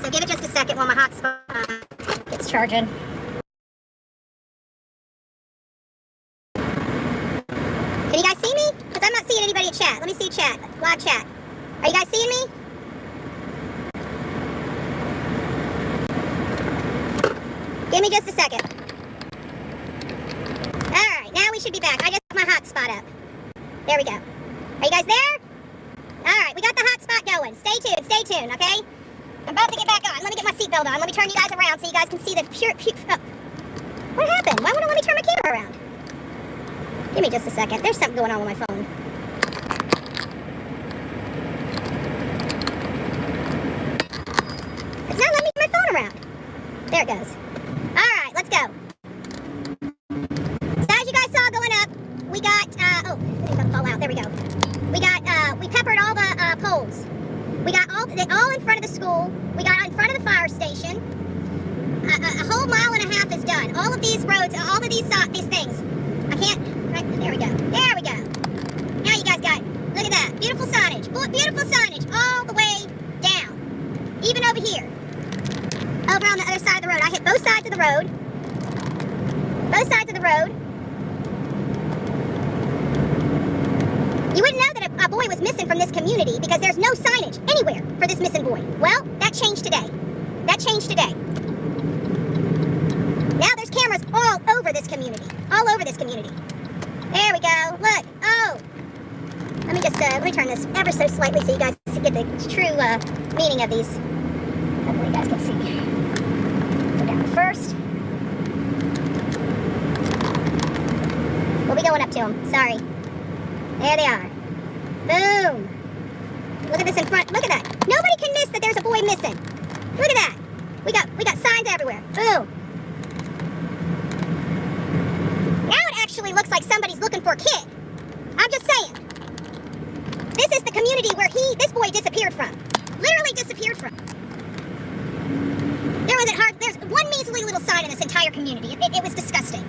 So give it just a second while my hotspot gets charging. Can you guys see me? Because I'm not seeing anybody in chat. Let me see chat. Live chat. Are you guys seeing me? Give me just a second. Alright, now we should be back. I just put my hotspot up. There we go. Are you guys there? Alright, we got the hotspot going. Stay tuned, okay? I'm about to get back on. Let me get my seatbelt on. Let me turn you guys around so you guys can see the pure... oh. What happened? Why won't it let me turn my camera around? Give me just a second. There's something going on with my phone. It's not letting me turn my phone around. There it goes. Alright, let's go. So as you guys saw going up, we got, oh, it's gonna fall out. There we go. We got, we peppered all the poles. We got all in front of the school. We got in front of the fire station. A whole mile and a half is done. All of these roads, all of these things. I can't, right, there we go. There we go. Now you guys got, look at that. Beautiful signage. Beautiful signage all the way down. Even over here. Over on the other side of the road. I hit both sides of the road. Both sides of the road. You wouldn't know that a boy was missing from this community because there's no signage anywhere for this missing boy. Well, that changed today. That changed today. Now there's cameras all over this community. All over this community. There we go. Look. Oh. Let me turn this ever so slightly so you guys can get the true meaning of these. Hopefully you guys can see. Go down first. We'll be going up to them. Sorry. There they are. Boom. Look at this in front. Look at that. Nobody can miss that there's a boy missing. Look at that. We got signs everywhere. Boom. Now it actually looks like somebody's looking for a kid. I'm just saying. This is the community where this boy disappeared from. Literally disappeared from. There's one measly little sign in this entire community. It was disgusting.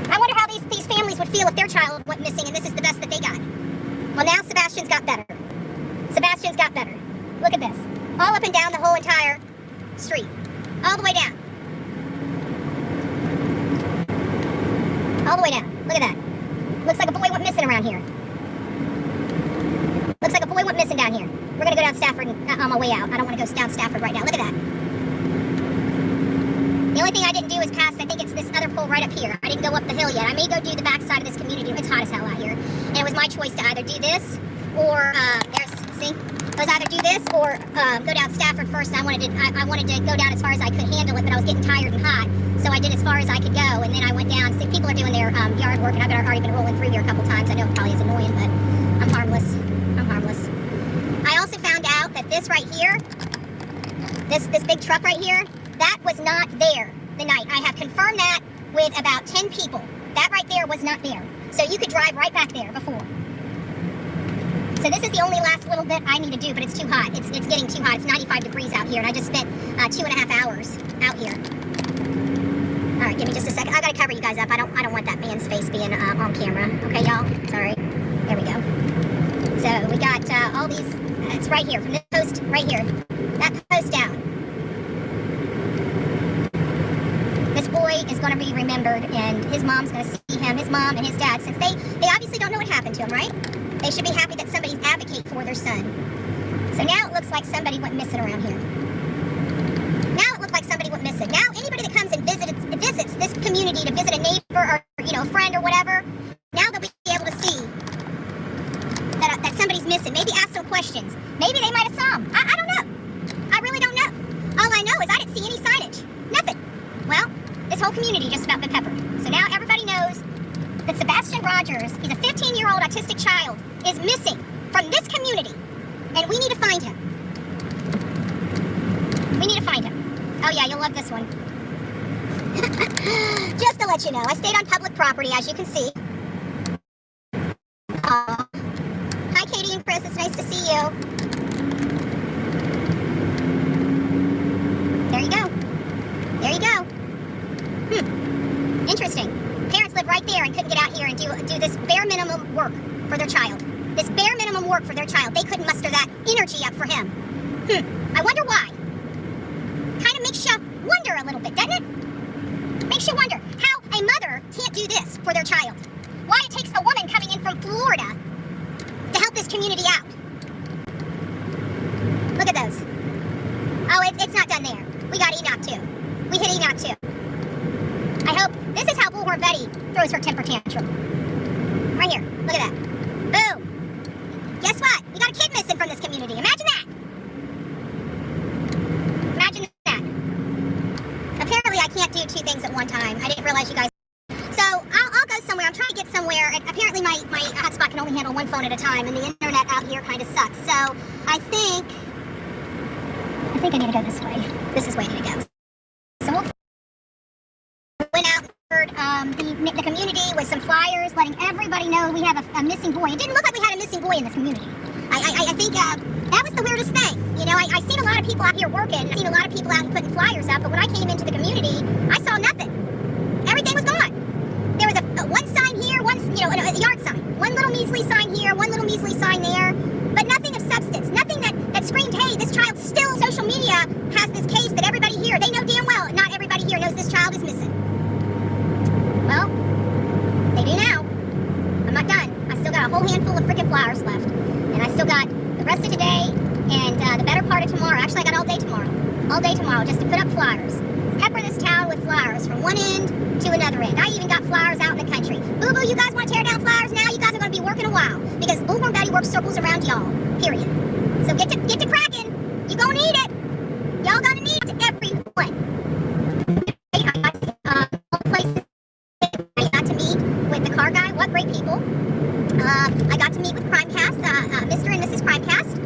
I wonder how these families would feel if their child went missing and this is the best that they got. Well, now Sebastian's got better. Sebastian's got better. Look at this. All up and down the whole entire street. All the way down. All the way down. Look at that. Looks like a boy went missing around here. Looks like a boy went missing down here. We're going to go down Stafford on my way out. I don't want to go down Stafford right now. Look at that. The only thing I didn't do is pass, I think it's this other pole right up here. I didn't go up the hill yet. I may go do the back side of this community. It's hot as hell out here. And it was my choice to either do this or, see? It was either do this or go down Stafford first. And I wanted to go down as far as I could handle it, but I was getting tired and hot. So I did as far as I could go. And then I went down. See, people are doing their yard work, and I've already been rolling through here a couple times. I know it probably is annoying, but I'm harmless. I'm harmless. I also found out that this right here, this big truck right here, that was not there the night. I have confirmed that with about 10 people. That right there was not there. So you could drive right back there before. So this is the only last little bit I need to do, but it's too hot. It's getting too hot. It's 95 degrees out here, and I just spent 2.5 hours out here. All right, give me just a second. I gotta cover you guys up. I don't want that man's face being on camera. Okay, y'all. Sorry. There we go. So we got all these. It's right here from this post right here. That post down. This boy is going to be remembered, and his mom's going to see him, his mom and his dad, since they obviously don't know what happened to him, right? They should be happy that somebody's advocating for their son. So now it looks like somebody went missing around here. Now it looks like somebody went missing. Now anybody that comes and visits this community to visit a neighbor or, a friend or whatever, now they'll be able to see that somebody's missing. Maybe ask some questions. Maybe they might have saw him. I don't know. I really don't know. All I know is I didn't see any signage. Nothing. Well, this whole community just about been peppered. So now everybody knows that Sebastian Rogers, he's a 15-year-old autistic child, is missing from this community. And we need to find him. We need to find him. Oh yeah, you'll love this one. Just to let you know, I stayed on public property, as you can see. Hi, Katie and Chris. It's nice to see you. There you go. There you go. Interesting. Parents live right there and couldn't get out here and do this bare minimum work for their child. This bare minimum work for their child. They couldn't muster that energy up for him. I wonder why. throws her temper tantrum. Right here. Look at that. Boom. Guess what? You got a kid missing from this community. Imagine that. Imagine that. Apparently, I can't do 2 things at one time. I didn't realize you guys. So I'll go somewhere. I'm trying to get somewhere. And apparently, my hotspot can only handle 1 phone at a time, and the internet out here kind of sucks. So I think I need to go this way. This is where I need to go. So we'll went out the community with some flyers, letting everybody know we have a missing boy. It didn't look like we had a missing boy in this community. I think that was the weirdest thing. You know, I seen a lot of people out here working. I seen a lot of people out here putting flyers up, but when I came into the community, I saw nothing. Everything was gone. There was a one sign here, a yard sign. One little measly sign here, one little measly sign there, but nothing of substance. Nothing that screamed, hey, this child still, social media has this case that everybody here, they know damn well, not everybody here knows this child is missing. Well, they do now. I'm not done. I still got a whole handful of freaking flowers left. And I still got the rest of today and the better part of tomorrow. Actually, I got all day tomorrow. All day tomorrow just to put up flyers. Pepper this town with flowers from one end to another end. I even got flowers out in the country. Boo-boo, you guys want to tear down flowers now? You guys are going to be working a while. Because BullhornBetty works circles around y'all. Period. So get to cracking. You gonna need it. Y'all gonna need it, everyone. Places. I got to meet with the car guy. What great people. I got to meet with Crimecast, Mr. and Mrs. Crimecast.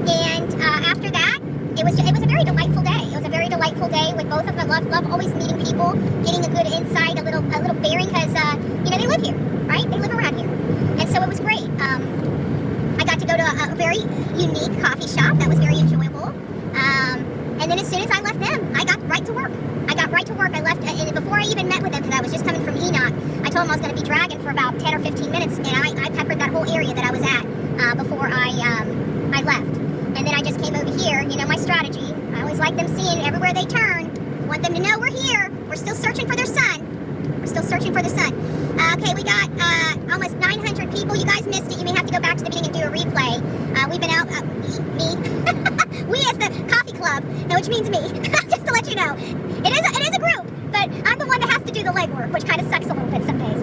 And after that, it was a very delightful day. It was a very delightful day with both of them. Love always meeting people, getting a good insight, a little bearing, because they live here, right? They live around here, and so it was great. I got to go to a very unique coffee shop that was very enjoyable. And then as soon as I left them, I got right to work. I left, and before I even met with them, because I was just coming from Enoch, I told them I was going to be dragging for about 10 or 15 minutes, and I peppered that whole area that I was at before I left. And then I just came over here. You know my strategy. I always like them seeing everywhere they turn. I want them to know we're here. We're still searching for their son. Okay, we got almost 900 people. You guys missed it. You may have to go back to the beginning and do a replay. We've been out, we as the coffee club, which means me, just to let you know. It is a group, but I'm the one that has to do the legwork, which kind of sucks a little bit some days.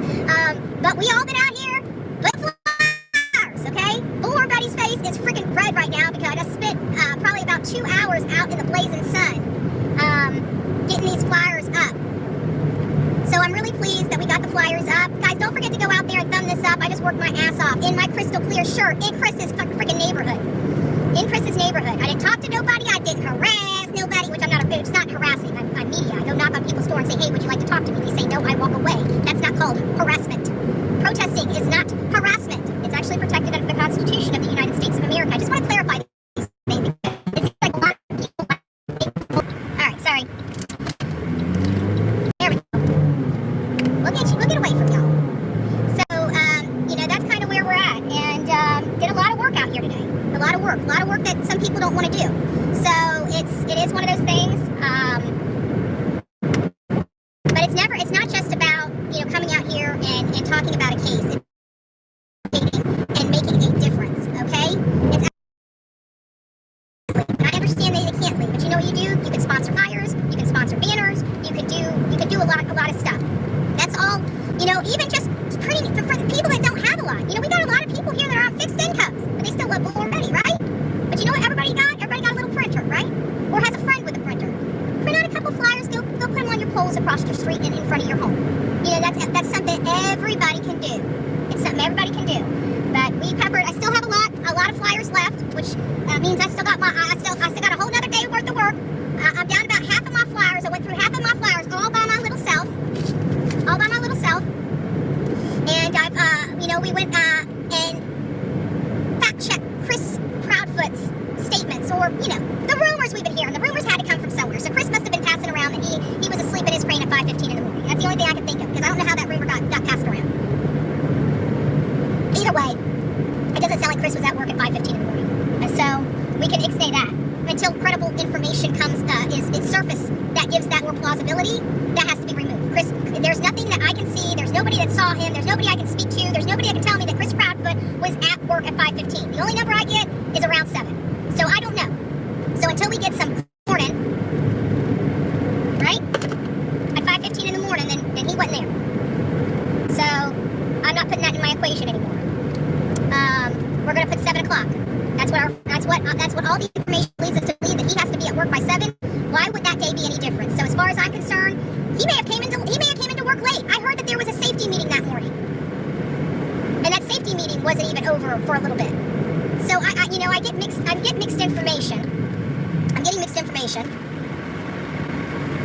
But we all been out here with flowers, okay? BullhornBetty's face is freaking red right now because I just spent probably about 2 hours out in the blazing sun getting these flyers up. So I'm really pleased that we got the flyers up. Guys, don't forget to go out there and thumb this up. I just worked my ass off in my crystal clear shirt in Chris's freaking neighborhood. I didn't talk to nobody. I didn't harass nobody, which I'm not it's not harassing. I'm media. I go knock on people's door and say, hey, would you like to talk to me? They say no, I walk away. That's not called harassment. Protesting is not harassment. It's actually protected under the Constitution of the United States of America. I just want to clarify these things. It's like a lot of people. Alright, sorry. There we go. We'll get away from y'all. So, that's kind of where we're at. And did a lot of work out here today. A lot of work that some people don't want to do. So it is one of those things. But it's not just about coming out here and talking about a case and making a difference. Okay? I understand that they can't leave, but you know what you do? You can sponsor flyers, you can sponsor banners, you can do a lot of stuff. That's all. Even just pretty for people that don't have a lot. We got a lot of people here that are on fixed incomes, but they still love BullhornBetty, right? But you know what everybody got? Everybody got a little printer, right? Or has a friend with a printer. Print out a couple flyers, go put them on your poles across your street and in front of your home. That's something everybody can do. It's something everybody can do. But we peppered. I still have a lot of flyers left, which means I still got a whole nother day worth of work. I'm down about half of my flyers. I went through half of my flyers all by my little self. And we went and fact-checked Chris Proudfoot's statements, or, the rumors we've been hearing. The rumors had to come from somewhere. So Chris must have been passing around that he was asleep in his crane at 5:15 in the morning. That's the only thing I can think of, because I don't know how that rumor got passed around. Either way, it doesn't sound like Chris was at work at 5:15 in the morning. So we can ixnay that. Until credible information comes, is surface that gives that more plausibility, that has to be removed. Chris, there's nothing that I can see. There's nobody that saw him. There's nobody I can speak to. There's nobody that can tell me that Chris Proudfoot was at work at 5:15. The only number I get is around 7. So I don't know. So until we get some morning, right? At 5:15 in the morning, then o'clock. That's what all the information leads us to believe, that he has to be at work by 7. Why would that day be any different? So as far as I'm concerned, he may have came into work late. I heard that there was a safety meeting that morning, and that safety meeting wasn't even over for a little bit. So I get mixed information. I'm getting mixed information.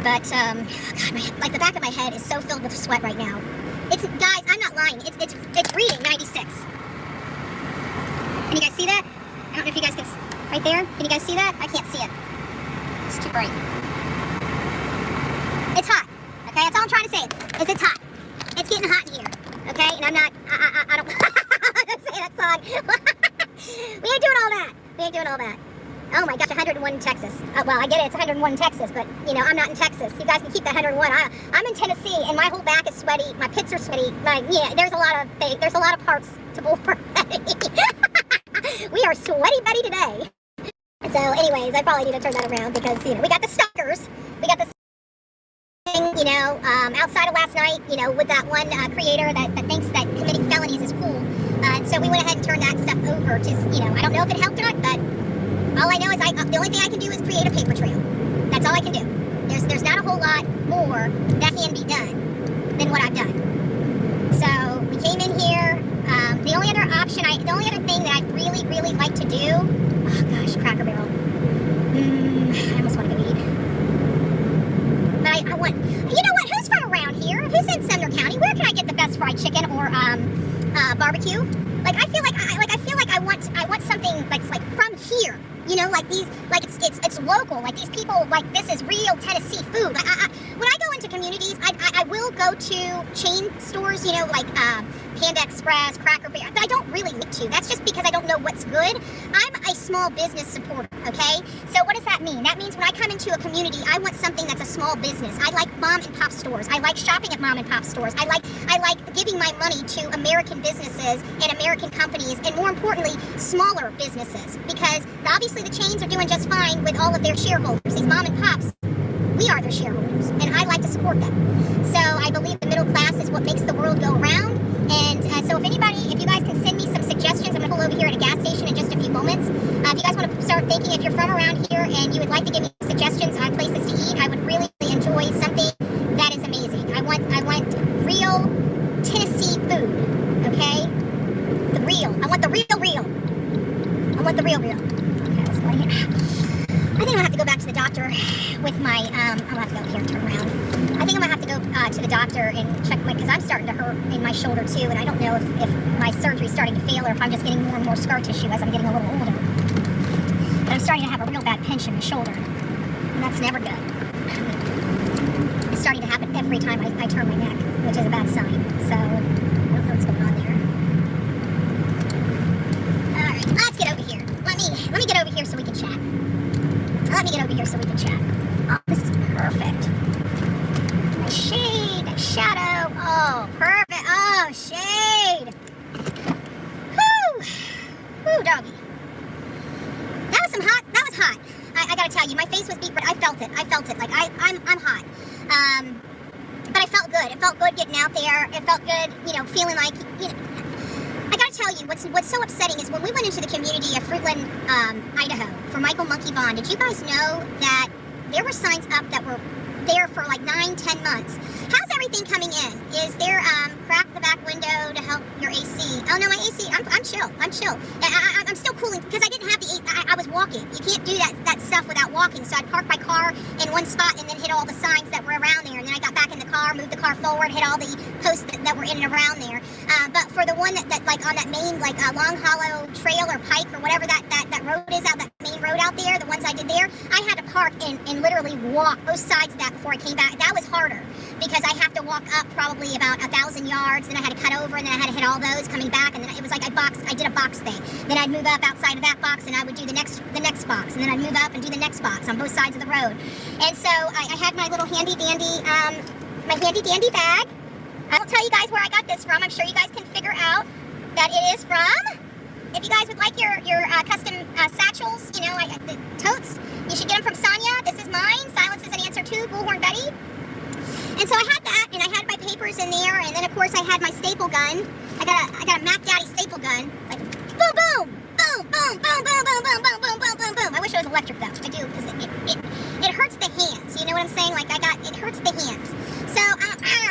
But God, the back of my head is so filled with sweat right now. Guys, I'm not lying. It's reading 96. Can you guys see that? I don't know if you guys can, right there. Can you guys see that? I can't see it. It's too bright. It's hot. Okay, that's all I'm trying to say. Is it's hot. It's getting hot in here. Okay, and I don't say that song. We ain't doing all that. Oh my gosh, 101 in Texas. Well, I get it, it's 101 in Texas, but I'm not in Texas. You guys can keep that 101. I'm in Tennessee, and my whole back is sweaty. My pits are sweaty. There's a lot of parts to Bullhorn. We are sweaty Betty today. So, anyways, I probably need to turn that around because we got the stalkers. We got the thing, outside of last night, with that one creator that thinks that committing felonies is cool. So we went ahead and turned that stuff over to, I don't know if it helped or not, but all I know is the only thing I can do is create a paper trail. That's all I can do. There's not a whole lot more that can be done than what I've done. So we came in here. The only other thing that I'd really, really like to do, oh gosh, Cracker Barrel. I almost want to go eat. But I want, who's from around here? Who's in Sumner County? Where can I get the best fried chicken or barbecue? I feel like I want something that's like from here. It's local. Like these people, this is real Tennessee food. When I go into communities, I will go to chain stores, like Panda Express, Cracker Barrel, but I don't really need to. That's just because I don't know what's good. I'm a small business supporter, okay? So what does that mean? That means when I come into a community, I want something that's a small business. I like mom and pop stores. I like shopping at mom and pop stores. I like giving my money to American businesses and American companies, and more importantly, smaller businesses, because obviously the chains are doing just fine with all of their shareholders. These mom and pops, we are their shareholders, and I like to support them. So I believe the middle class is what makes the world go around. And so if you guys can send me some suggestions, I'm going to pull over here at a gas station in just a few moments. If you guys want to start thinking, if you're from around here and you would like to give me suggestions on places to eat, I would really enjoy something that is amazing. I want real Tennessee food, okay? The real. I want the real. I want the real. Okay, let's go in here. I think I'm going to have to go back to the doctor with my, I'm going to have to go here, turn around. I think I'm going to have to go to the doctor and check because I'm starting to hurt in my shoulder too, and I don't know if my surgery's starting to fail or if I'm just getting more and more scar tissue as I'm getting a little older. But I'm starting to have a real bad pinch in my shoulder, and that's never good. It's starting to happen every time I turn my neck, which is a bad sign, so I don't know what's going on there. Alright, let's get over here. Let me get over here so we can chat. Oh, this is perfect. Nice shade, nice shadow. Oh, perfect. Oh, shade. Whoo, doggy. That was hot. I gotta tell you, my face was beat, but I felt it. Like, I'm hot. But I felt good. It felt good getting out there. It felt good, feeling like, I gotta tell you, what's so upsetting is when we went into the community of Fruitland, Idaho, for Michael Monkey Vaughn, did you guys know that there were signs up that were there for like 9-10 months? How's everything coming in? Is there crack the back window to help your AC? Oh no, my AC, I'm chill. I'm still cooling because I didn't have the, I was walking. You can't do that stuff without walking. So I'd park my car in one spot and then hit all the signs that were around there. And then I got back in the car, moved the car forward, hit all the posts that were in and around there. But for the one that like on that main, like Long Hollow Trail or Pike or whatever that road is out, that main road out there, the ones I did there, I had to park and literally walk both sides of that before I came back. That was harder because I have to walk up probably about 1,000 yards, then I had to cut over, and then I had to hit all those coming back, and then it was like I did a box thing. Then I'd move up outside of that box, and I would do the next box, and then I'd move up and do the next box on both sides of the road. And so I had my little handy dandy bag. I won't tell you guys where I got this from. I'm sure you guys can figure out that it is from. If you guys would like your custom satchels, the totes, you should get them from Sonia. This is mine. Silence is an answer to BullhornBetty. And so I had that, and I had my papers in there, and then of course I had my staple gun. I got a Mac Daddy staple gun, like boom, boom, boom, boom. electric though. I do, because it hurts the hands. You know what I'm saying? Like it hurts the hands. So,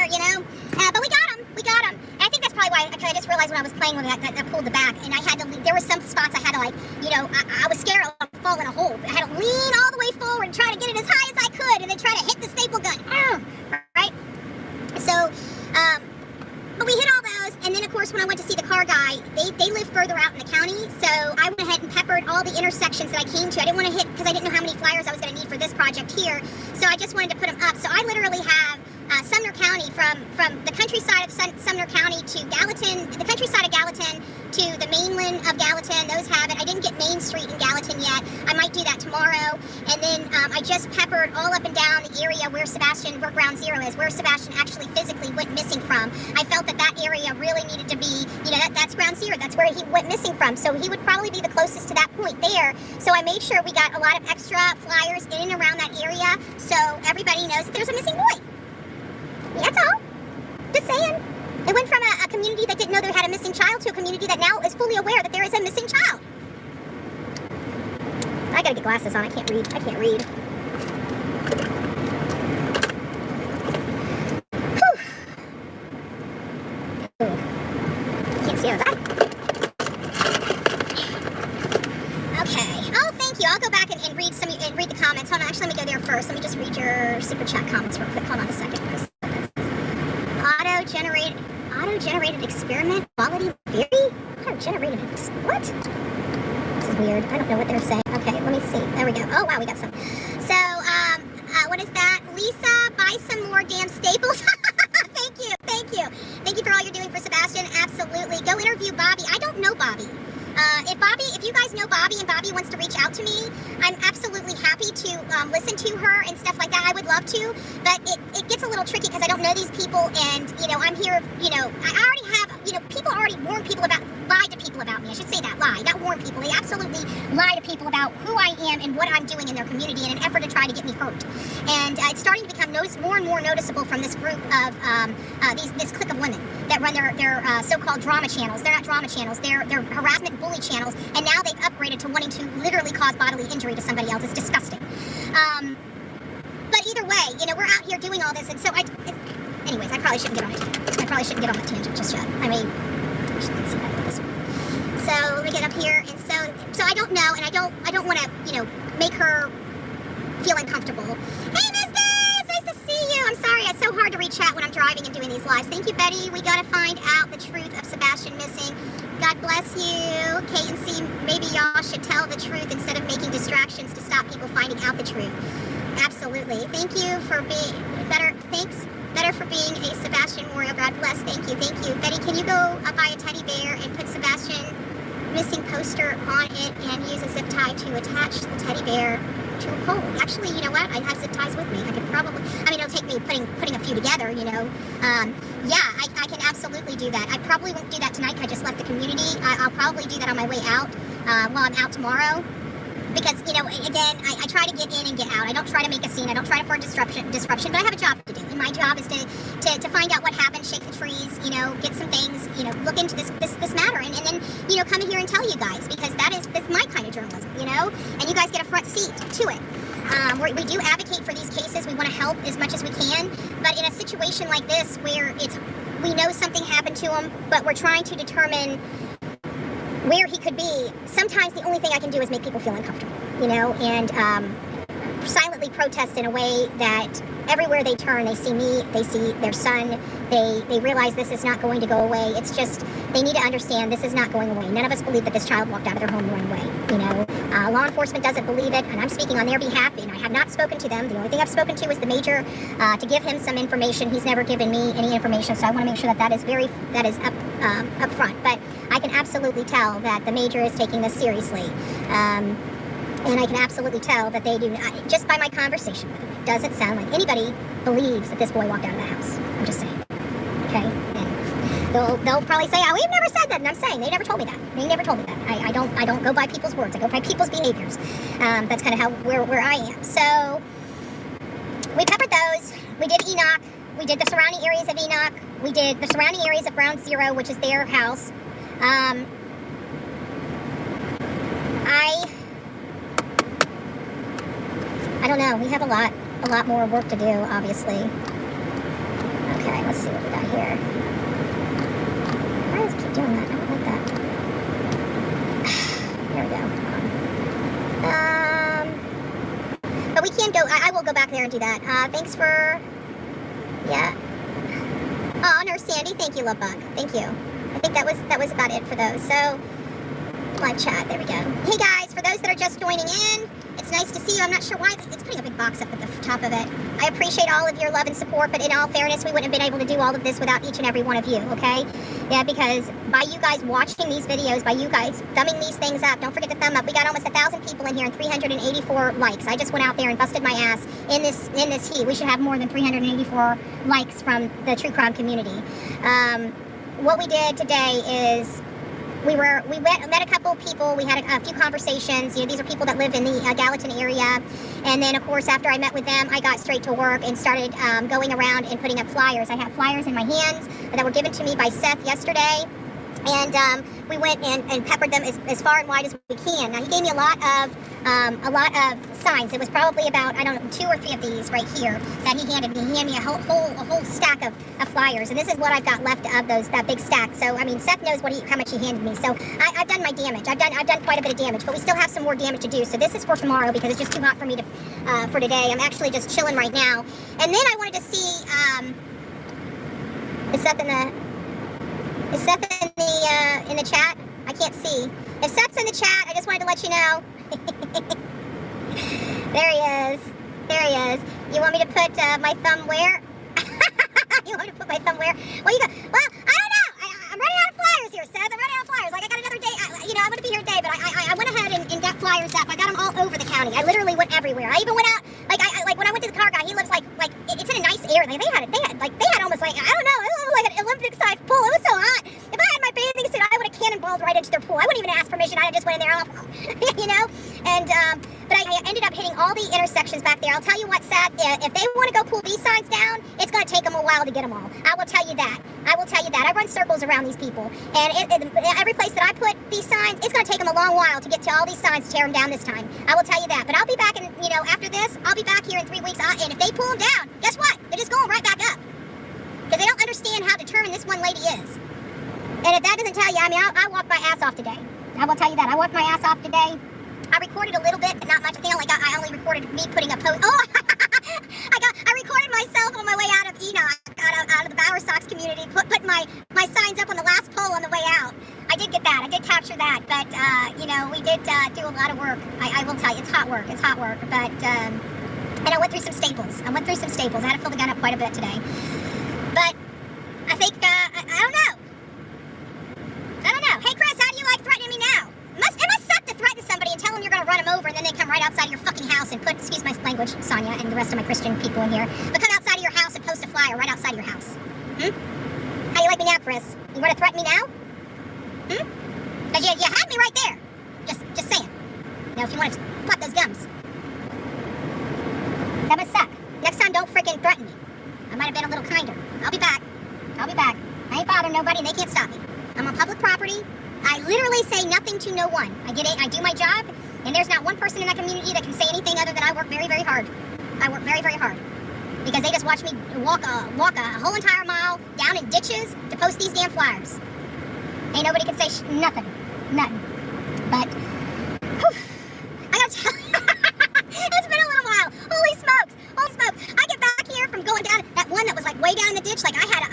you know, but we got them. We got them. And I think that's probably why, because I just realized when I was playing with it, I pulled the back, and I had to, there were some spots I had to, like, you know, I was scared of falling in a hole. I had to lean all the way forward and try to get it as high as I could, and then try to hit the staple gun. Right? So, but we hit all those, and then of course when I went to see the car guy, they live further out in the county, so I went ahead and peppered all the intersections that I came to. I didn't want to hit, because I didn't know how many flyers I was going to need for this project here, so I just wanted to put them up. So I literally have Sumner County, from the countryside of Sumner County to Gallatin, the countryside of Gallatin to the mainland of Gallatin. Those have it. I didn't get Main Street in Gallatin yet. I might do that tomorrow. And then I just peppered all up and down the area where Ground Zero is, where Sebastian actually physically went missing from. I felt that area really needed to be, you know, that's Ground Zero. That's where he went missing from. So he would probably be the closest to that point there. So I made sure we got a lot of extra flyers in and around that area, so everybody knows that there's a missing boy. That's all. Just saying. It went from a community that didn't know they had a missing child to a community that now is fully aware that there is a missing child. I gotta get glasses on. I can't read. Whew. Can't see out of that. Okay. Oh, thank you. I'll go back and read read the comments. Hold on. Actually, let me go there first. Let me just read your super chat comments real quick. Hold on a second. Auto-generated experiment quality theory? Auto-generated what? This is weird. I don't know what they're saying. Okay, let me see. There we go. Oh, wow, we got some. So, what is that? Lisa, buy some more damn staples. Thank you for all you're doing for Sebastian. Absolutely. Go interview Bobby. I don't know Bobby. If you guys know Bobby and Bobby wants to reach out to me, I'm absolutely happy to listen to her and stuff like that. I would love to, but it gets a little tricky because I don't know these people, and, you know, I'm here, you know, I already have, you know, people already lied to people about me. I should say that, not warn people. They absolutely lie to people about who I am and what I'm doing in their community in an effort to try to get me hurt. And it's starting to become more and more noticeable from this group of, this clique of women that run their so-called drama channels. They're not drama channels. They're harassment bully channels, and now they've upgraded to wanting to literally cause bodily injury to somebody else. It's disgusting. But either way, you know, we're out here doing all this, and so anyways, I probably shouldn't get on it. I probably shouldn't get on that tangent just yet. I mean, I shouldn't see that with this one. So let me get up here, and so I don't know, and I don't want to, you know, make her feel uncomfortable. Hey, Miss Days, nice to see you. I'm sorry, it's so hard to reach out when I'm driving and doing these lives. Thank you, Betty. We gotta find out the truth of Sebastian missing. God bless you. Kate and C, maybe y'all should tell the truth instead of making distractions to stop people finding out the truth. Absolutely. Thank you for being better. Thanks. Better for being a Sebastian warrior. God bless. Thank you. Betty, can you go buy a teddy bear and put Sebastian missing poster on it and use a zip tie to attach the teddy bear to a pole? Actually, you know what? I have zip ties with me. I could probably, I mean, it'll take me putting a few together, you know. Yeah, I can absolutely do that. I probably won't do that tonight because I just left the community. I'll probably do that on my way out while I'm out tomorrow. Because, you know, again, I try to get in and get out. I don't try to make a scene. I don't try to force disruption, but I have a job to do. And my job is to find out what happened, shake the trees, you know, get some things, you know, look into this matter, and then, you know, come in here and tell you guys, because that's my kind of journalism, you know, and you guys get a front seat to it. We do advocate for these cases. We want to help as much as we can, but in a situation like this where we know something happened to him, but we're trying to determine where he could be, sometimes the only thing I can do is make people feel uncomfortable, you know, and silently protest in a way that everywhere they turn, they see me, they see their son, they realize this is not going to go away. It's just, they need to understand this is not going away. None of us believe that this child walked out of their home one way, you know. Law enforcement doesn't believe it, and I'm speaking on their behalf, and I have not spoken to them. The only thing I've spoken to is the major to give him some information. He's never given me any information, so I want to make sure that is up front. But I can absolutely tell that the major is taking this seriously. And I can absolutely tell that they do, just by my conversation with them. It doesn't sound like anybody believes that this boy walked out of the house. I'm just saying. Okay? And they'll probably say, oh, we've never said that. And I'm saying, they never told me that. They never told me that. I don't go by people's words. I go by people's behaviors. That's kind of where I am. So, we peppered those. We did Enoch. We did the surrounding areas of Enoch. We did the surrounding areas of Ground Zero, which is their house. know. We have a lot more work to do, obviously. Okay, let's see what we got here. Why does it keep doing that? I don't like that. There we go. But we can go, I will go back there and do that. Thanks for, yeah. Oh, Nurse Sandy, thank you, Love Bug. Thank you. I think that was about it for those. So, live chat, there we go. Hey guys, for those that are just joining in, it's nice to see you. I'm not sure why it's putting a big box up at the top of it. I appreciate all of your love and support, but in all fairness, we wouldn't have been able to do all of this without each and every one of you, okay? Yeah, because by you guys watching these videos, by you guys thumbing these things up, don't forget to thumb up. We got almost 1,000 people in here and 384 likes. I just went out there and busted my ass in this heat. We should have more than 384 likes from the true crime community. What we did today is we met a couple of people. We had a few conversations. You know, these are people that live in the Gallatin area. And then, of course, after I met with them, I got straight to work and started going around and putting up flyers. I have flyers in my hands that were given to me by Seth yesterday. And we went and peppered them as far and wide as we can. Now, he gave me a lot of signs. It was probably about, I don't know, 2 or 3 of these right here that he handed me. He handed me a whole stack of flyers, and this is what I've got left of that big stack. So, I mean, Seth knows how much he handed me. So, I've done my damage. I've done quite a bit of damage, but we still have some more damage to do. So, this is for tomorrow because it's just too hot for me for today. I'm actually just chilling right now. And then I wanted to see, is Seth in the chat? I can't see. If Seth's in the chat, I just wanted to let you know. There he is. There he is. You want me to put my thumb where? You want me to put my thumb where? Well, I don't know. I'm running out of flyers here, Seth. I'm running out of flyers. Like, I got another day. I'm going to be here today, but I went ahead and got flyers up. I got them all over the county. I literally went everywhere. I even went out, like when I went to the car guy, he lives like it's in a nice area. They had almost like, I don't know, it was like an Olympic-sized pool. It was so hot. If I had my bathing suit, I would have cannonballed right into their pool. I wouldn't even ask permission. I just went in there, you know? And, but I ended up hitting all the intersections back there. I'll tell you what, Seth, if they want to go pull these signs down, it's going to take them a while to get them all. I will tell you that. I run circles around these people. And every place that I put these signs, it's going to take them a long while to get to all these signs to tear them down this time. I will tell you that. But I'll be back after this, I'll be back here in 3 weeks. And if they pull them down, guess what? They're just going right back up. Because they don't understand how determined this one lady is. And if that doesn't tell you, I mean, I walked my ass off today. I will tell you that. I walked my ass off today. I recorded a little bit, but not much. I think I only recorded me putting a post. Oh, I recorded myself on my way out of Enoch, out of the Bower Sox community, put my signs up on the last pole on the way out. I did get that. I did capture that. But, we did do a lot of work. I will tell you, it's hot work. It's hot work. But, and I went through some staples. I had to fill the gun up quite a bit today. But I think, I don't know. Hey, Chris, how do you like threatening me now? It must suck to threaten somebody and tell them you're going to run them over, and then they come right outside of your fucking house and excuse my language, Sonia, and the rest of my Christian people in here, but come outside of your house and post a flyer right outside of your house. How do you like me now, Chris? You want to threaten me now? Because you had me right there. Just saying. Now, if you want to flap those gums. That must suck. Next time, don't freaking threaten me. I might have been a little kinder. I'll be back. I ain't bothering nobody, and they can't stop me. I'm on public property. I literally say nothing to no one. I do my job, and there's not one person in that community that can say anything other than I work very, very hard. I work very, very hard. Because they just watch me walk a whole entire mile down in ditches to post these damn flyers. Ain't nobody can say nothing. But, I gotta tell you, it's been a little while. Holy smokes. I get back here from going down that one that was like way down in the ditch. Like I had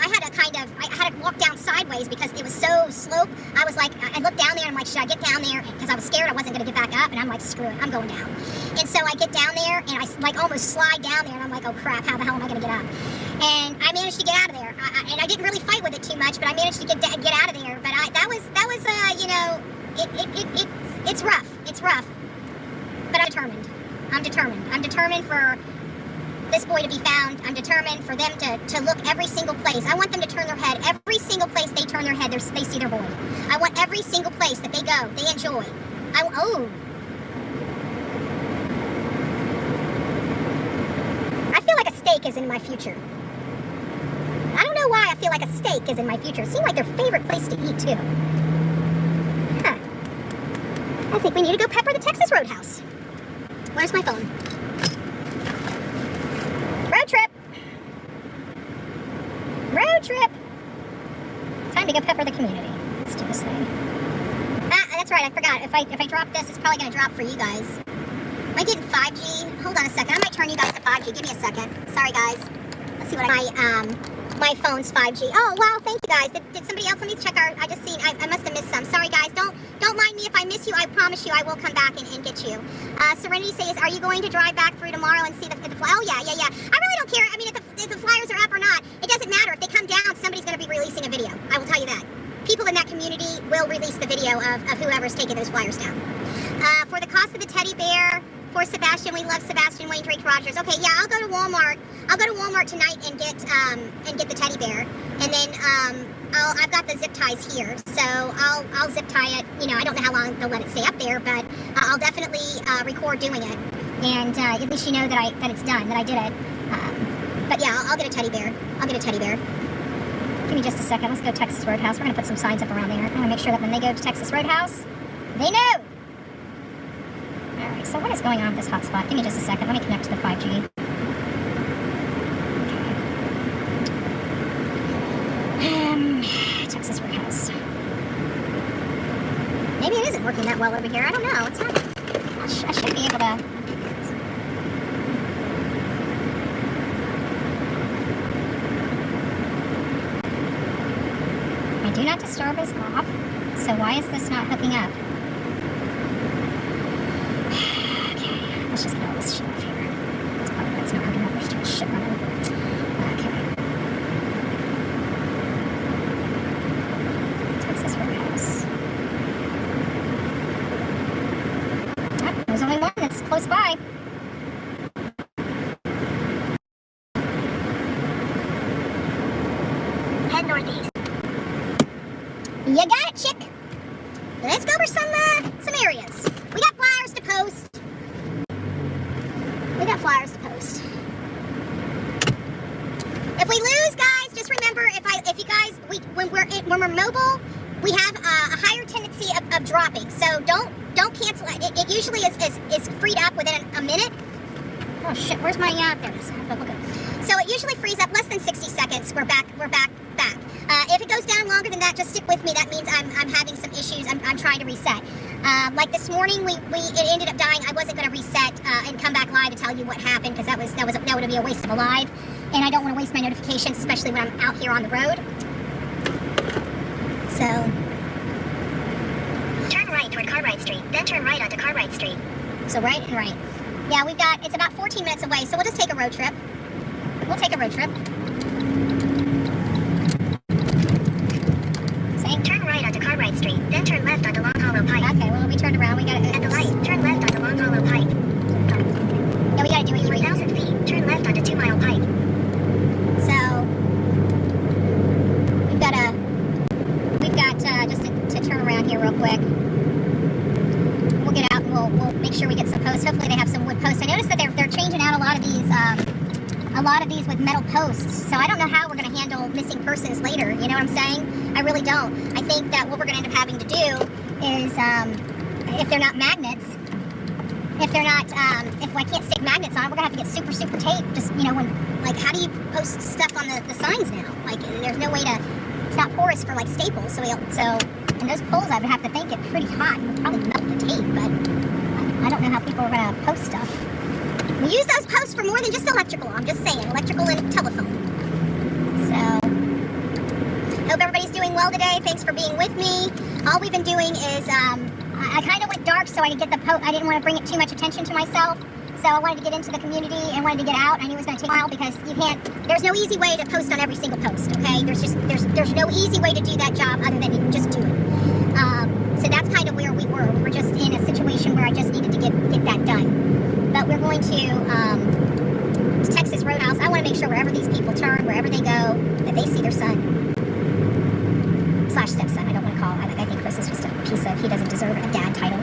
to walk down sideways because it was so sloped. I was like, I looked down there and I'm like, should I get down there? Because I was scared I wasn't going to get back up. And I'm like, screw it, I'm going down. And so I get down there and I like almost slide down there and I'm like, oh crap, how the hell am I going to get up? And I managed to get out of there. And I didn't really fight with it too much, but I managed to get out of there. But that was it's rough. But I'm determined for this boy to be found. I'm determined for them to look every single place. I want them to turn their head. Every single place they turn their head, they see their boy. I want every single place that they go, they enjoy. I feel like a steak is in my future. I don't know why I feel like a steak is in my future. It seems like their favorite place to eat, too. I think we need to go pepper the Texas Roadhouse. Where's my phone? for the community. Let's do this thing. That's right, I forgot. If I drop this, it's probably going to drop for you guys. Am I getting 5G? Hold on a second. I might turn you guys to 5G. Give me a second. Sorry, guys. Let's see what my phone's 5G. Oh, wow, thank you, guys. Did somebody else? Let me check I just seen, I must have missed some. Sorry, guys. Don't mind me if I miss you. I promise you I will come back and get you. Serenity says, are you going to drive back through tomorrow and see the oh, yeah. I really don't care. I mean, if the flyers are up or not, it doesn't matter. If they come down, somebody's going to be releasing a video. I will tell you that. People in that community will release the video of whoever's taking those flyers down. For the cost of the teddy bear, for Sebastian, we love Sebastian Wayne Drake Rogers. Okay, yeah, I'll go to Walmart. I'll go to Walmart tonight and get the teddy bear. And then I've got the zip ties here, so I'll zip tie it. You know, I don't know how long they'll let it stay up there, but I'll definitely record doing it. And at least you know that it's done, that I did it. But yeah, I'll get a teddy bear. I'll get a teddy bear. Give me just a second. Let's go to Texas Roadhouse. We're going to put some signs up around there. I want to make sure that when they go to Texas Roadhouse, they know. All right, so what is going on with this hotspot? Give me just a second. Let me connect to the 5G. Okay. Texas Roadhouse. Maybe it isn't working that well over here. I don't know. It's not. I should be able to. Do not disturb is off, so why is this not hooking up? Okay, let's just get all this shit off here. That's probably why it's not hooking up. There's too much shit running. Okay. Texas Roadhouse. Oh, there's only one that's close by. Head northeast. You got it, chick. Let's go over some areas. We got flyers to post. If we lose, guys, just remember if you guys when we're mobile, we have a higher tendency of dropping. So don't cancel it. It usually is freed up within a minute. Oh shit, where's my there it is. Okay. So it usually frees up less than 60 seconds. We're back. If it goes down longer than that, just stick with me. That means I'm having some issues. I'm trying to reset. Like this morning, it ended up dying. I wasn't going to reset and come back live to tell you what happened because that would be a waste of a live, and I don't want to waste my notifications, especially when I'm out here on the road. So turn right toward Cartwright Street, then turn right onto Cartwright Street. So right and right. Yeah, it's about 14 minutes away, so we'll just take a road trip. We'll take a road trip. Turn right onto Cartwright Street, then turn left onto Long Hollow Pike. Okay, well, we turned around. We got it. At the light, turn left onto Long Hollow Pike. Yeah, we got to do it 3,000 feet. Turn left onto 2 Mile Pike. So, we've got just to turn around here real quick. We'll get out and we'll make sure we get some posts. Hopefully they have some wood posts. I noticed that they're changing out a lot of these with metal posts. So I don't know how we're going to handle missing persons later. You know what I'm saying? I really don't. I think that what we're going to end up having to do is, if they're not magnets, if I can't stick magnets on it, we're going to have to get super tape. Just, you know, how do you post stuff on the signs now? Like, there's no way to, it's not porous for, like, staples. So and those poles, I would have to think, get pretty hot. It would probably melt the tape, but I don't know how people are going to post stuff. We use those posts for more than just electrical. I'm just saying, electrical and telephone. So, hope everybody's doing well today. Thanks for being with me. All we've been doing is, I kind of went dark so I could get the post. I didn't want to bring it too much attention to myself. So I wanted to get into the community and wanted to get out. I knew it was going to take a while because there's no easy way to post on every single post, okay? There's no easy way to do that job other than you just do it. So that's kind of where we were. We were just in a situation where I just needed to get that done. But we're going to Texas Roadhouse. I want to make sure wherever these people turn, wherever they go, that they see their son. / stepson, I don't want to call it. I think Chris is just a piece of, he doesn't deserve a dad title.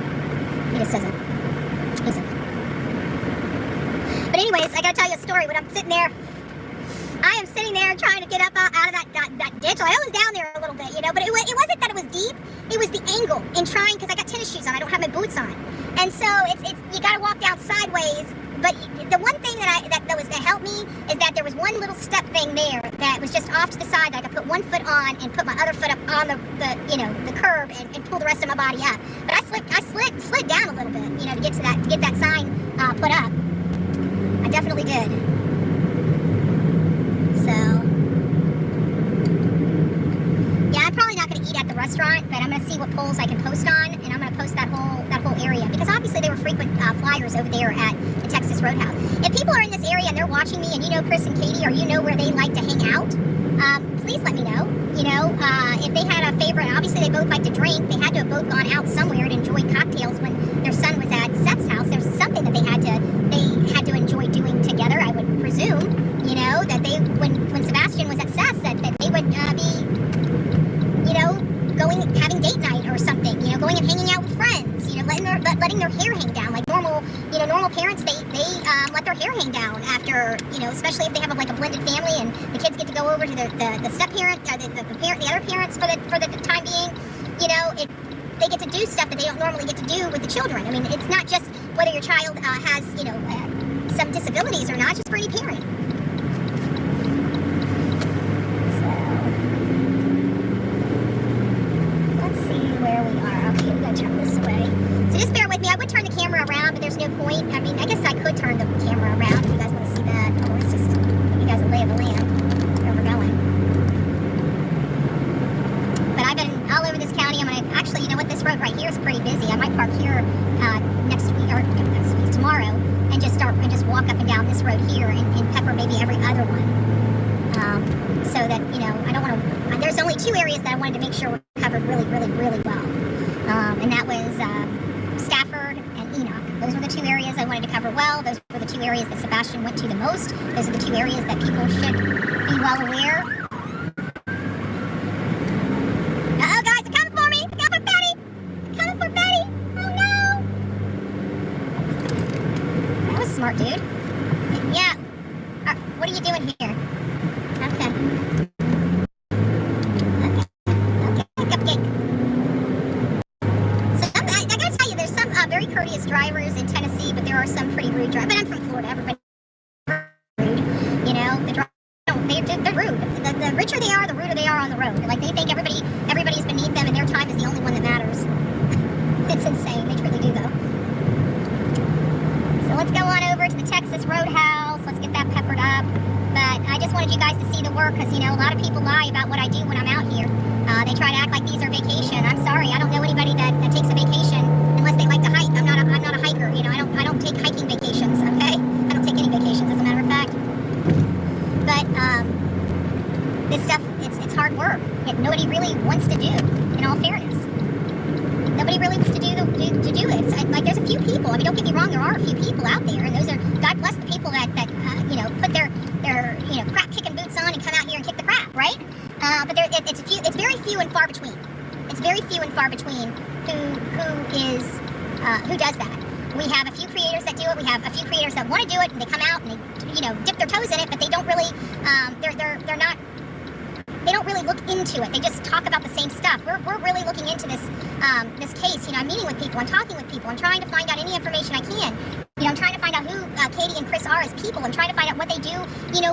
He just doesn't. But anyways, I gotta tell you a story. When I'm sitting there, I am sitting there trying to get up out of that ditch. I was down there a little bit, you know, but it wasn't that it was deep. It was the angle in trying, because I got tennis shoes on. I don't have my boots on. And so it's you gotta walk down sideways. But the one thing that was to help me is that there was one little step thing there that was just off to the side that I could put one foot on and put my other foot up on the curb and pull the rest of my body up. But I slid down a little bit, to get that sign put up. I definitely did. So yeah, I'm probably not going to eat at the restaurant, but I'm going to see what polls I can post on, and I'm going to post that whole area, because obviously they were frequent flyers over there at the Texas Roadhouse. If people are in this area and they're watching me, and you know Chris and Katie, or you know where they like to hang out, please let me know. If they had a favorite, obviously they both like to drink. They had to have both gone out somewhere to enjoy cocktails when their son was at Seth's house. There's something that they had to enjoy doing together, I would presume. That they, when Sebastian was at Seth's, that they would be, having date night or something, going and hanging out with friends, letting their hair hang down like normal parents. They let their hair hang down after, especially if they have a blended family and the kids get to go over to the step parent, the other parents for the time being. They get to do stuff that they don't normally get to do with the children. I mean, it's not just whether your child has some disabilities or not, just for any parent. Where we are. Okay, we gotta turn this way. So just bear with me. I would turn the camera around, but there's no point. I mean, I guess I could turn the camera around if you guys want to see that. Oh, let's just give you guys a lay of the land where we're going. But I've been all over this county. I'm gonna actually, this road right here is pretty busy. I might park here tomorrow, and just walk up and down this road here and pepper maybe every other one. So that I don't want to. There's only two areas that I wanted to make sure were covered really, really, really well, and that was Stafford and Enoch. Those were the two areas I wanted to cover well. Those were the two areas that Sebastian went to the most. Those are the two areas that people should be well aware. Uh-oh, guys, they're coming for me! They're coming for Betty! They're coming for Betty! Oh no! That was smart, dude. Yeah. What are you doing here? Okay. I gotta tell you, there's some very courteous drivers in Tennessee, but there are some pretty rude drivers. But I'm from Florida. Everybody's rude. They're rude. The richer they are, the ruder they are on the road. Like, they think everybody's beneath them, and their time is the only one that matters. It's insane. They truly do, though. So let's go on over to the Texas Roadhouse. Let's get that peppered up. But I just wanted you guys to see the work, because, a lot of people lie about what I do when I'm out here. They try to act like these are vacation. I'm sorry, I don't know anybody that takes a vacation unless they like to hike. I'm not a hiker, I don't take hiking vacations, okay? I don't take any vacations, as a matter of fact. But this stuff, it's hard work. Nobody really wants to do, in all fairness. Nobody really wants to do it. There's a few people. I mean, don't get me wrong, there are a few people out there, and those are, God bless the people that put their crap kicking boots on and come out here and kick the crap, right? But it's very few and far between. It's very few and far between who does that. We have a few creators that do it. We have a few creators that want to do it, and they come out and they dip their toes in it, but they don't really they don't really look into it. They just talk about the same stuff. We're really looking into this case. I'm meeting with people, I'm talking with people, I'm trying to find out any information I can. I'm trying to find out who Katie and Chris are as people. I'm trying to find out what they do,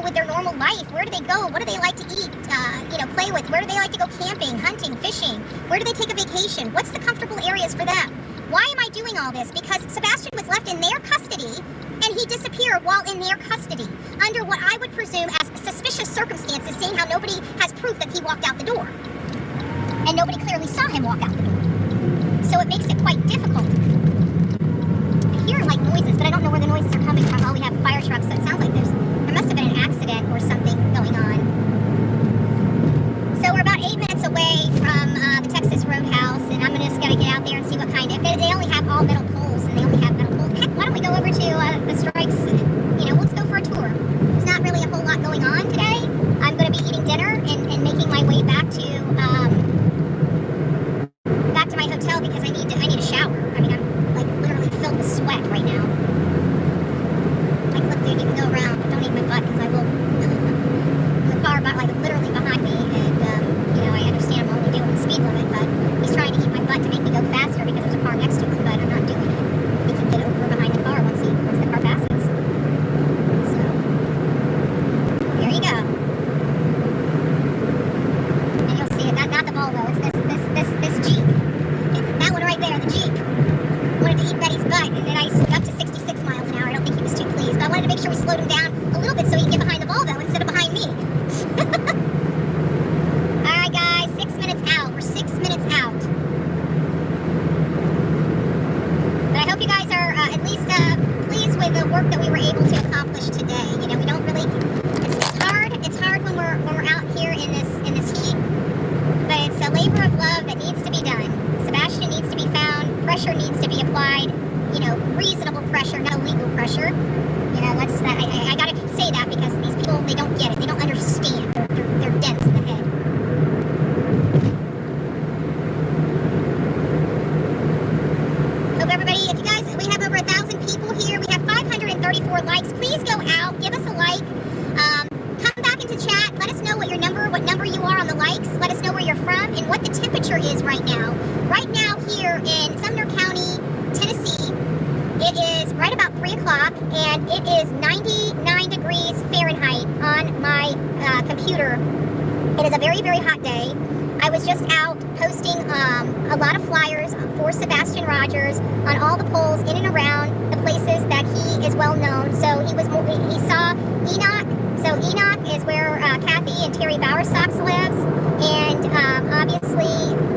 with their normal life. Where do they go? What do they like to eat? Play with? Where do they like to go camping, hunting, fishing? Where do they take a vacation? What's the comfortable areas for them? Why am I doing all this? Because Sebastian was left in their custody, and he disappeared while in their custody under what I would presume as suspicious circumstances, seeing how nobody has proof that he walked out the door. And nobody clearly saw him walk out the door. So it makes it quite difficult. I hear noises, but I don't know where the noises are coming from. Oh, we have fire trucks, so it sounds like there must have been an accident or something going on. So we're about 8 minutes away from the Texas Roadhouse, and I'm just going to get out there and see what kind of... They only have all metal poles, and they only have metal poles. Heck, why don't we go over to the strikes? Let's go for a tour. There's not really a whole lot going on today. I'm going to be eating dinner and making my way back to my hotel, because I need a shower. I mean, I'm literally filled with sweat right now. Look, dude, you can go around, but don't eat my butt, because I will. The car literally behind me, and I understand I'm only doing the speed limit, but he's trying to eat my butt to make me go faster because there's a car next to him, but I'm not doing it. He can get over behind the car once the work that we were able to accomplish today. You know, we don't really. It's hard when we're out here in this heat, but it's a labor of love that needs to be done. Sebastian needs to be found. Pressure needs to be applied. You know, reasonable pressure, no legal pressure. You know, I gotta say that because these people, they don't get it. They don't understand. They're dense in the head. Hope everybody, if you guys, we have over 1,000 people here. We have 534 likes. Please go out, give us a like. Come back into chat. Let us know what number you are on the likes. Let us know where you're from and what the temperature is right now. Right now here in Sumner County, Tennessee, it is right about 3 o'clock and it is 99 degrees Fahrenheit on my computer. It is a very, very hot day. I was just out posting a lot of flyers for Sebastian Rogers on all the polls in and around the places that he is well known. So he saw Enoch. So Enoch is where Kathy and Terry Bowersox lives, and obviously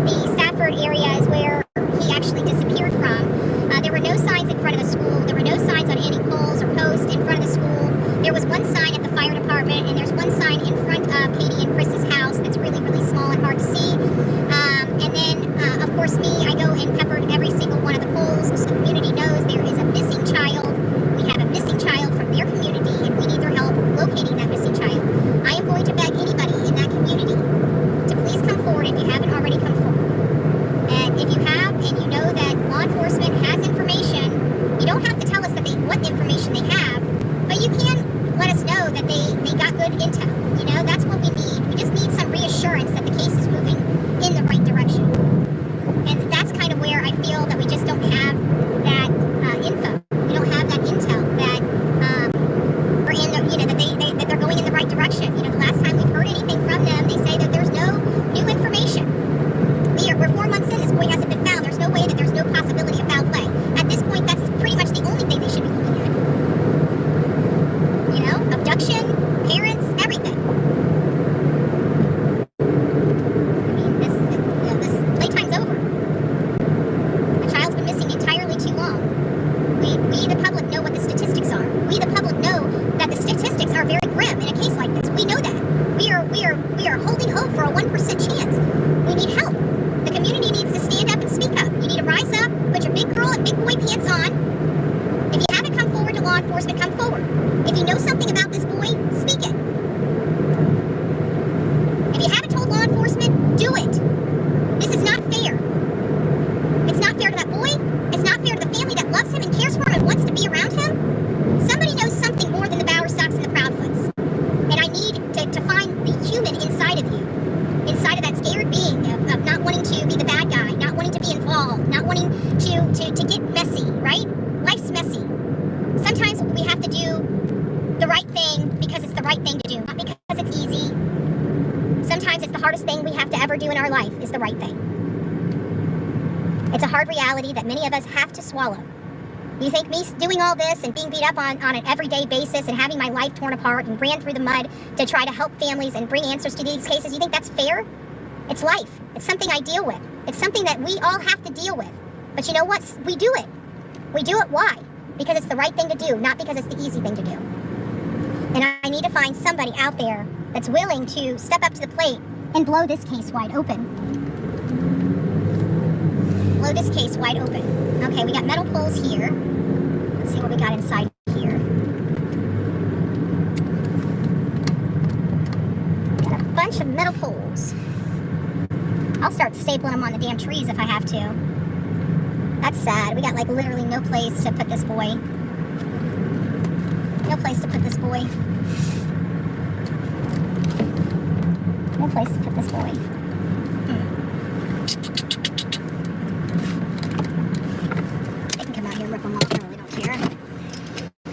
the Stafford area is where he actually disappeared from. There were no signs in front of the school. There were no signs on any poles or posts in front of the school. There was one sign at the fire department, and there's one sign in front of Katie and Chris's house that's really, really small and hard to see. And then, of course, me, I go and peppered every single one of the poles so the community knows there is a missing child. We have a missing child from their community, and we need their help locating that missing child. I am going to beg anybody in that community to please come forward if you haven't already come forward. And if you have, and you know that law enforcement has information, you don't have to tell us what information they have, but you can let us know that they got good intel. You know, that's what we need. We just need some reassurance that the case is moving in the right direction. And that's kind of where I feel that we just don't have that info. We don't have that intel that we're in the, you know, that they're going in the right direction. You know, the last time we've heard anything from them, they say that there's no new information. We're 4 months in, this boy hasn't been found. There's no way that there's no possibility of foul play. At this point, that's pretty much the only thing they should be looking at. You know, abduction, parents, everything. I mean, this playtime's over. A child's been missing entirely too long. We the public know what the statistics are. We the public know that the statistics are very grim in a case like this. We know that. We are holding hope for a 1% chance. We need help. The community needs to stand up and speak up. You need to rise up, put your big girl and big boy pants on. If you haven't come forward to law enforcement, come forward. If you know something about this boy, speak it. If you haven't told law enforcement, do it. This is not fair. It's not fair to that boy. It's not fair to the family that loves him and cares for him and wants to be around him. Somebody knows something more than the Bowerstocks and the Proudfoots. And I need to find the human inside of you. Inside of that scared being of not wanting to be the bad guy, not wanting to be involved, not wanting to get messy, right? Life's messy. Sometimes we have to do the right thing because it's the right thing to do, not because it's easy. Sometimes it's the hardest thing we have to ever do in our life is the right thing. It's a hard reality that many of us have to swallow. You think me doing all this and being beat up on an everyday basis and having my life torn apart and ran through the mud to try to help families and bring answers to these cases, you think that's fair? It's life. It's something I deal with. It's something that we all have to deal with. But you know what? We do it. We do it. Why? Because it's the right thing to do, not because it's the easy thing to do. And I need to find somebody out there that's willing to step up to the plate and blow this case wide open. Blow this case wide open. Okay, we got metal poles here. Let's see what we got inside here. Got a bunch of metal poles. I'll start stapling them on the damn trees if I have to. That's sad. We got like literally no place to put this boy. No place to put this boy. No place to put this boy. They can come out here and rip them off. I really don't care.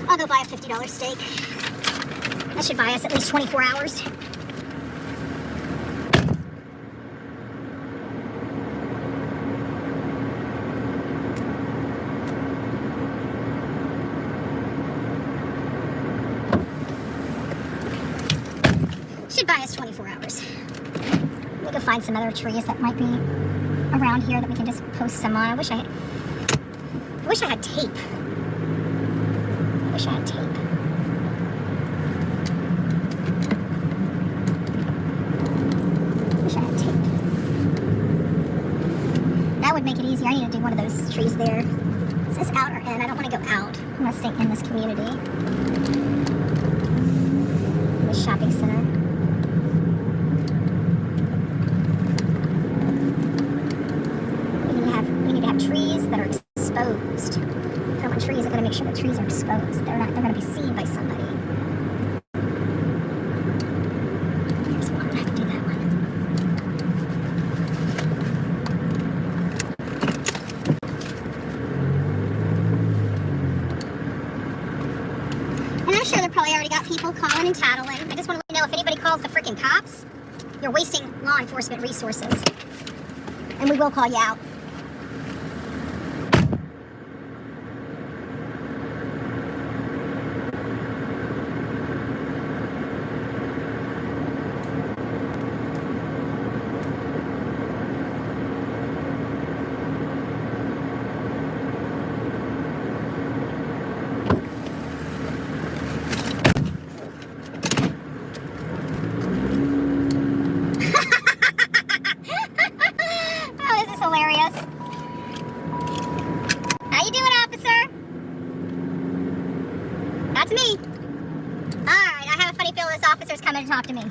I'll go buy a $50 steak. That should buy us at least 24 hours. Should buy us 24 hours. We can find some other trees that might be around here that we can just post some on. I wish I had tape. Wish I had tape. Wish I had tape. That would make it easier. I need to do one of those trees there. Is this out or in? I don't want to go out. I want to stay in this community. This shopping center. We need to have trees that are exposed. I don't want trees. I've got to make sure the trees are exposed. They're going to be seen by somebody. Here's one. I have to do that one. And I'm sure they probably already got people calling and tattling. I just want to let you know, if anybody calls the freaking cops, you're wasting law enforcement resources. And we will call you out. Hilarious. How you doing, officer? That's me. Alright, I have a funny feeling this officer's coming to talk to me.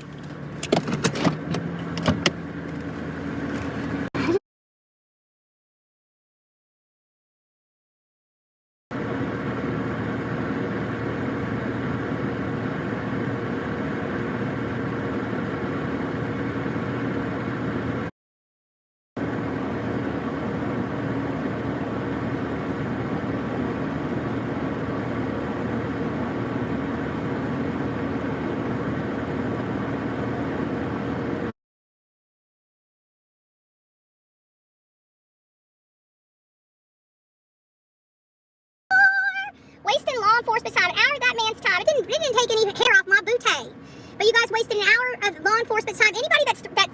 Wasting law enforcement time, an hour of that man's time. It didn't take any hair off my bootay. But you guys wasted an hour of law enforcement time. Anybody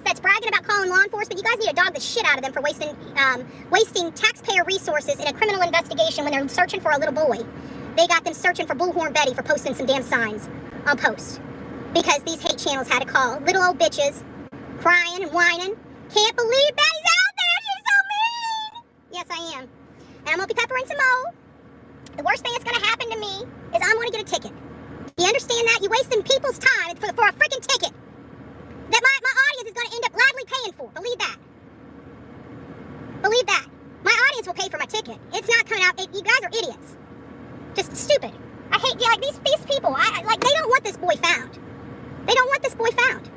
that's bragging about calling law enforcement, you guys need to dog the shit out of them for wasting taxpayer resources in a criminal investigation when they're searching for a little boy. They got them searching for BullhornBetty for posting some damn signs on post. Because these hate channels had to call little old bitches crying and whining. Can't believe Betty's out there. She's so mean. Yes, I am. And I'm going to be peppering some more. The worst thing that's going to happen to me is I'm going to get a ticket. You understand that? You're wasting people's time for a freaking ticket that my audience is going to end up gladly paying for. Believe that. Believe that. My audience will pay for my ticket. It's not coming out. You guys are idiots. Just stupid. I hate these people. They don't want this boy found. They don't want this boy found.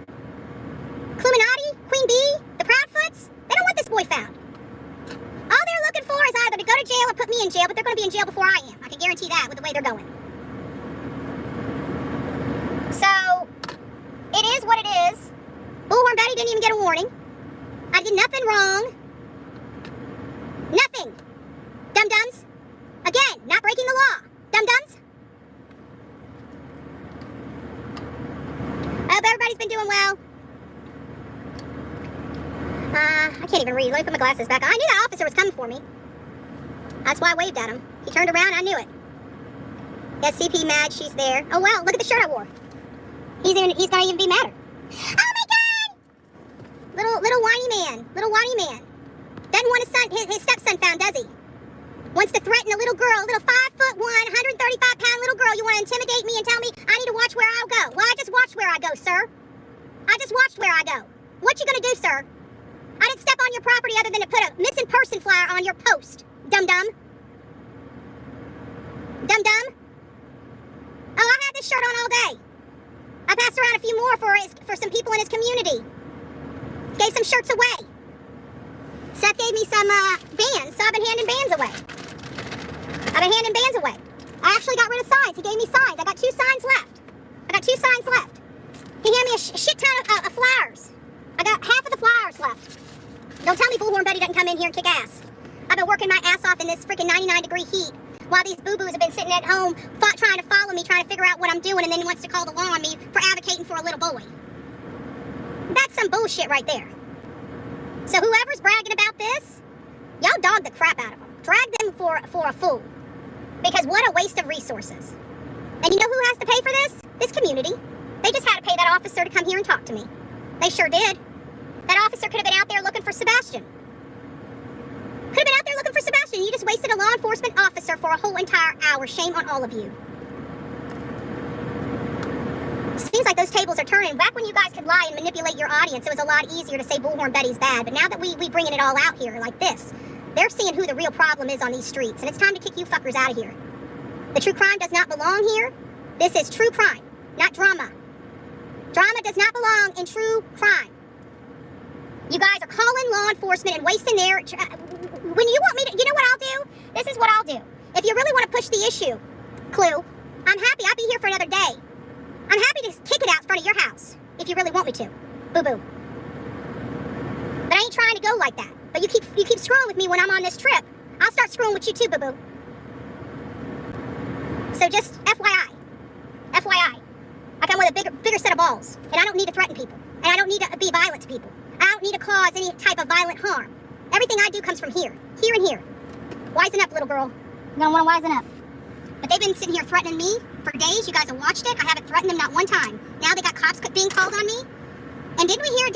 Illuminati, Queen Bee, the Proudfoots, they don't want this boy found. All they're looking for is either to go to jail or put me in jail, but they're going to be in jail before I am. I can guarantee that with the way they're going. So, it is what it is. BullhornBetty didn't even get a warning. I did nothing wrong. Nothing. Dum-dums. Again, not breaking the law. Dum-dums. I hope everybody's been doing well. I can't even read. Let me put my glasses back on. I knew that officer was coming for me. That's why I waved at him. He turned around, I knew it. Yeah, CP mad, she's there. Oh, well, look at the shirt I wore. He's gonna even be madder. Oh my God! Little whiny man. Little whiny man. Doesn't want his stepson found, does he? Wants to threaten a little girl, a little 5'1", 135-pound little girl. You want to intimidate me and tell me I need to watch where I'll go. Well, I just watched where I go, sir. I just watched where I go. What you gonna do, sir? I didn't step on your property other than to put a missing person flyer on your post. Dum-dum. Dum-dum. Oh, I had this shirt on all day. I passed around a few more for some people in his community. Gave some shirts away. Seth gave me some bands, so I've been handing bands away. I actually got rid of signs. He gave me signs. I got 2 signs left. He handed me a shit ton of flowers. I got half of the flowers left. Don't tell me BullhornBetty doesn't come in here and kick ass. I've been working my ass off in this freaking 99-degree heat while these boo-boos have been sitting at home trying to follow me, trying to figure out what I'm doing, and then wants to call the law on me for advocating for a little boy. That's some bullshit right there. So whoever's bragging about this, y'all dog the crap out of them. Drag them for a fool. Because what a waste of resources. And you know who has to pay for this? This community. They just had to pay that officer to come here and talk to me. They sure did. That officer could have been out there looking for Sebastian. Could have been out there looking for Sebastian. You just wasted a law enforcement officer for a whole entire hour. Shame on all of you. Seems like those tables are turning. Back when you guys could lie and manipulate your audience, it was a lot easier to say Bullhorn Betty's bad. But now that we bringing it all out here like this, they're seeing who the real problem is on these streets. And it's time to kick you fuckers out of here. The true crime does not belong here. This is true crime, not drama. Drama does not belong in true crime. You guys are calling law enforcement and wasting their... when you want me to... You know what I'll do? This is what I'll do. If you really want to push the issue, Clue, I'm happy. I'll be here for another day. I'm happy to kick it out in front of your house, if you really want me to. Boo-boo. But I ain't trying to go like that. But you keep screwing with me when I'm on this trip. I'll start screwing with you too, boo-boo. So just FYI. FYI. I come with a bigger set of balls. And I don't need to threaten people. And I don't need to be violent to people. I don't need to cause any type of violent harm. Everything I do comes from here. Here and here. Wisen up, little girl. You're gonna wanna wisen up. But they've been sitting here threatening me for days. You guys have watched it. I haven't threatened them not one time. Now they got cops being called on me. And didn't we hear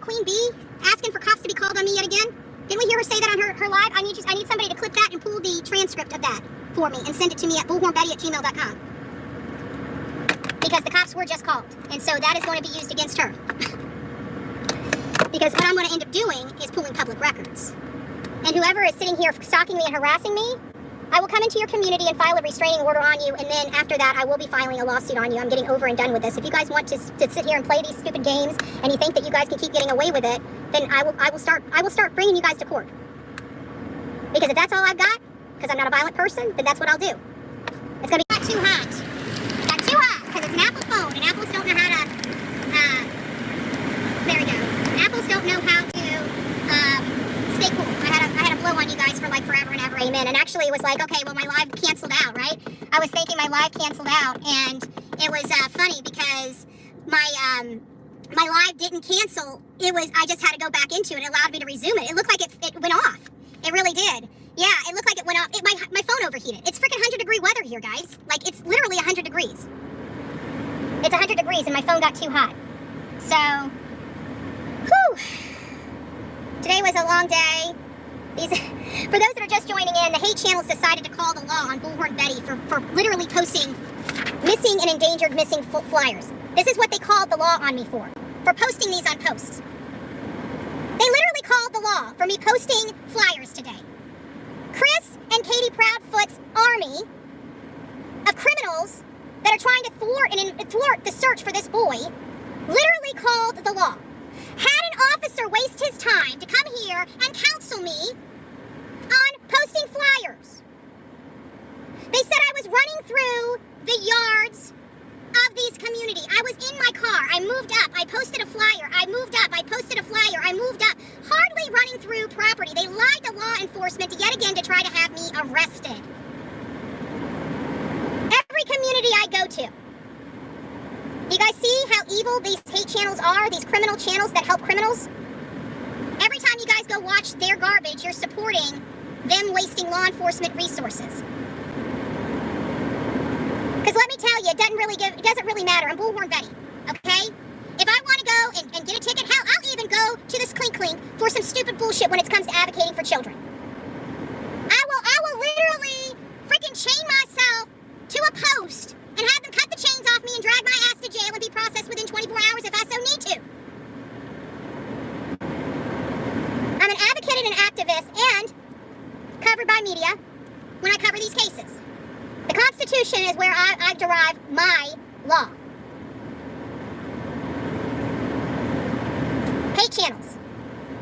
Queen Bee asking for cops to be called on me yet again? Didn't we hear her say that on her live? I need somebody to clip that and pull the transcript of that for me and send it to me at bullhornbetty@gmail.com. Because the cops were just called. And so that is going to be used against her. Because what I'm going to end up doing is pulling public records. And whoever is sitting here stalking me and harassing me, I will come into your community and file a restraining order on you, and then after that, I will be filing a lawsuit on you. I'm getting over and done with this. If you guys want to sit here and play these stupid games, and you think that you guys can keep getting away with it, then I will start bringing you guys to court. Because if that's all I've got, because I'm not a violent person, then that's what I'll do. It's gonna be not too hot. Not too hot, because it's an Apple phone, and Apples don't know how to. There we go. Apples don't know how to stay cool. I had a blow on you guys for like forever and ever, amen. And actually it was like, okay, well my live canceled out, right? I was thinking my live canceled out, and it was funny because my live didn't cancel. I just had to go back into it. It allowed me to resume it. It looked like it went off. It really did. Yeah, it looked like it went off. My phone overheated. It's freaking 100-degree weather here, guys. Like, it's literally 100 degrees. It's 100 degrees and my phone got too hot. So, whew. Today was a long day. For those that are just joining in, the hate channels decided to call the law on Bullhorn Betty for literally posting missing and endangered missing flyers. This is what they called the law on me for posting these on posts. They literally called the law for me posting flyers today. Chris and Katie Proudfoot's army of criminals that are trying to thwart the search for this boy literally called the law. Had an officer waste his time to come here and counsel me on posting flyers. They said I was running through the yards of these community. I was in my car. I moved up. I posted a flyer. I moved up. I posted a flyer. I moved up. Hardly running through property. They lied to law enforcement yet again to try to have me arrested. Every community I go to. You guys see how evil these hate channels are? These criminal channels that help criminals? Every time you guys go watch their garbage, you're supporting them wasting law enforcement resources. Because let me tell you, it doesn't really matter. I'm Bullhorn Betty, okay? If I want to go and get a ticket, hell, I'll even go to this clink for some stupid bullshit when it comes to advocating for children. I will literally freaking chain myself to a post and have them cut the chains off me and drag my ass to jail and be processed within 24 hours if I so need to. I'm an advocate and an activist and covered by media when I cover these cases. The Constitution is where I derive my law. Hate channels.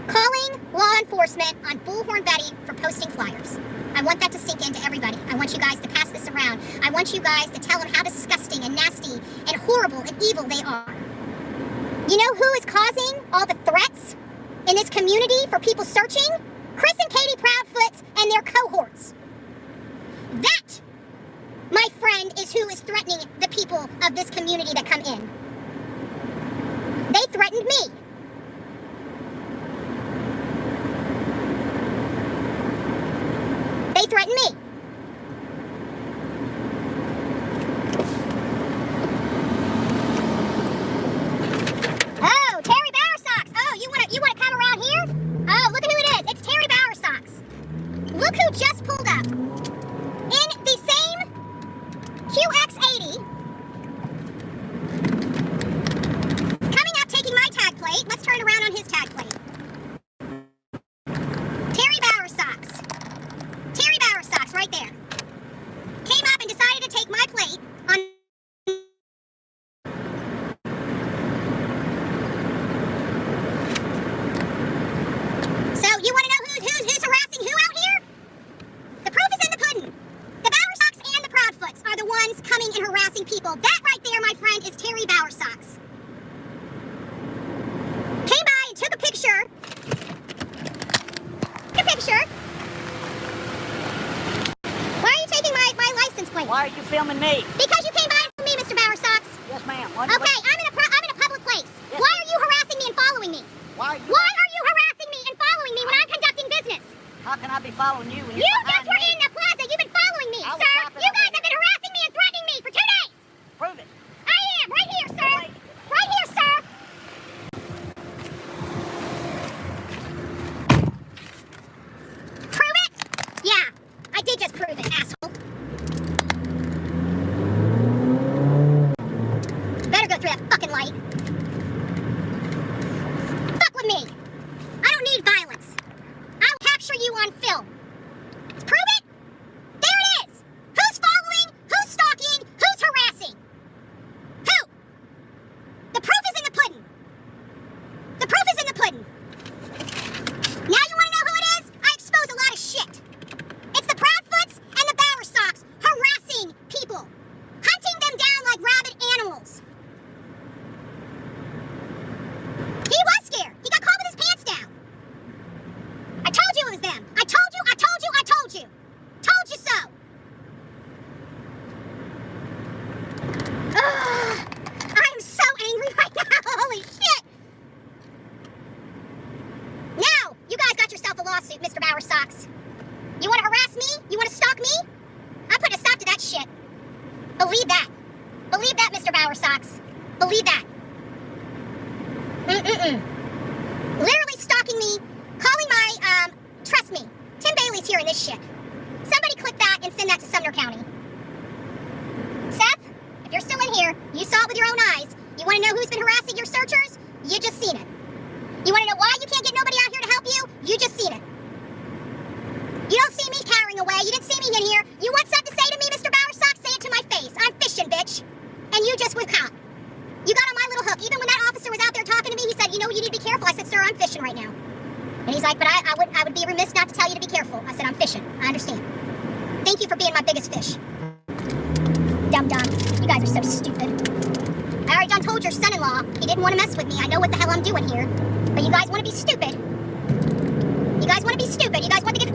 Calling law enforcement on Bullhorn Betty for posting flyers. I want that to sink into everybody. I want you guys to pass this around. I want you guys to tell them how disgusting and nasty and horrible and evil they are. You know who is causing all the threats in this community for people searching? Chris and Katie Proudfoot and their cohorts. That, my friend, is who is threatening the people of this community that come in. They threatened me. They threatened me. ones coming and harassing people. That right there, my friend, is Terry Bowersocks. Came by and took a picture. Took a picture. Why are you taking my license plate? Why are you filming me? Because you came by and filmed me, Mr. Bowersocks. Yes, ma'am. Okay, I'm in a public place. Yes, Why are you harassing me and following me? Why are you harassing me and following me when I'm conducting business? How can I be following you when You you're just behind were me? in the plaza. You've been following me, I was sir. shopping You up guys here. have been harassing me and threatening me for 2 days. Prove it. I am. Right here, sir. Right here, sir. Prove it? Yeah, I did just prove it, asshole. Better go through that fucking light. Fuck with me. I don't need violence. I'll capture you on film. Prove it? There it is. Who's following? Who's stalking? Who's harassing? Who? The proof is in the pudding. The proof is in the pudding. Now you want to know who it is? I expose a lot of shit. It's the Proudfoots and the Bowersocks harassing people, hunting them down like rabid animals. He was scared. He got caught with his pants down. I told you it was them. I told you, I told you, I told you. Told you so. Ugh, I am so angry right now. Holy shit. Now, you guys got yourself a lawsuit, Mr. Bowersocks. You want to harass me? You want to stalk me? I'm putting a stop to that shit. Believe that. Believe that, Mr. Bowersocks. Believe that. Literally stalking me, calling my, trust me, Tim Bailey's here in this shit. Somebody click that and send that to Sumner County. Seth, if you're still in here, you saw it with your own eyes. You want to know who's been harassing your searchers? You just seen it. You want to know why you can't get nobody out here to help you? You just seen it. You don't see me cowering away. You didn't see me in here. You want something to say to me, Mr. Bowersock? Say it to my face. I'm fishing, bitch. And you just was caught. You got on my little hook. Even when that officer was out there talking to me, he said, you know, you need to be careful. I said, sir, I'm fishing right now. And he's like, but I would be remiss not to tell you to be careful. I said, I'm fishing. I understand. Thank you for being my biggest fish. Dum-dum. You guys are so stupid. I already done told your son-in-law he didn't want to mess with me. I know what the hell I'm doing here. But you guys want to be stupid. You guys want to be stupid. You guys want to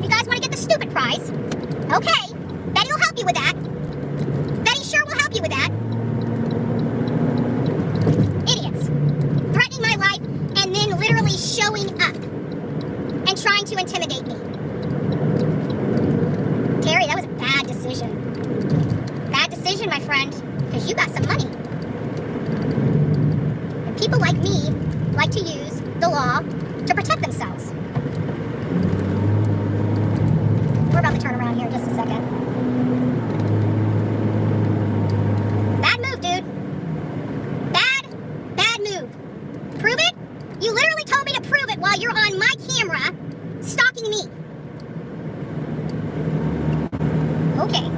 get the stupid prize. Okay. Betty will help you with that. Betty sure will help you with that. Idiots. Threatening my life and then literally showing up and trying to intimidate me. Terry, that was a bad decision. Bad decision, my friend, because you got some money. And people like me like to use the law to protect themselves. We're about to turn around here in just a second. Bad move, dude. Bad move. Prove it? You literally told me to prove it while you're on my camera stalking me. Okay.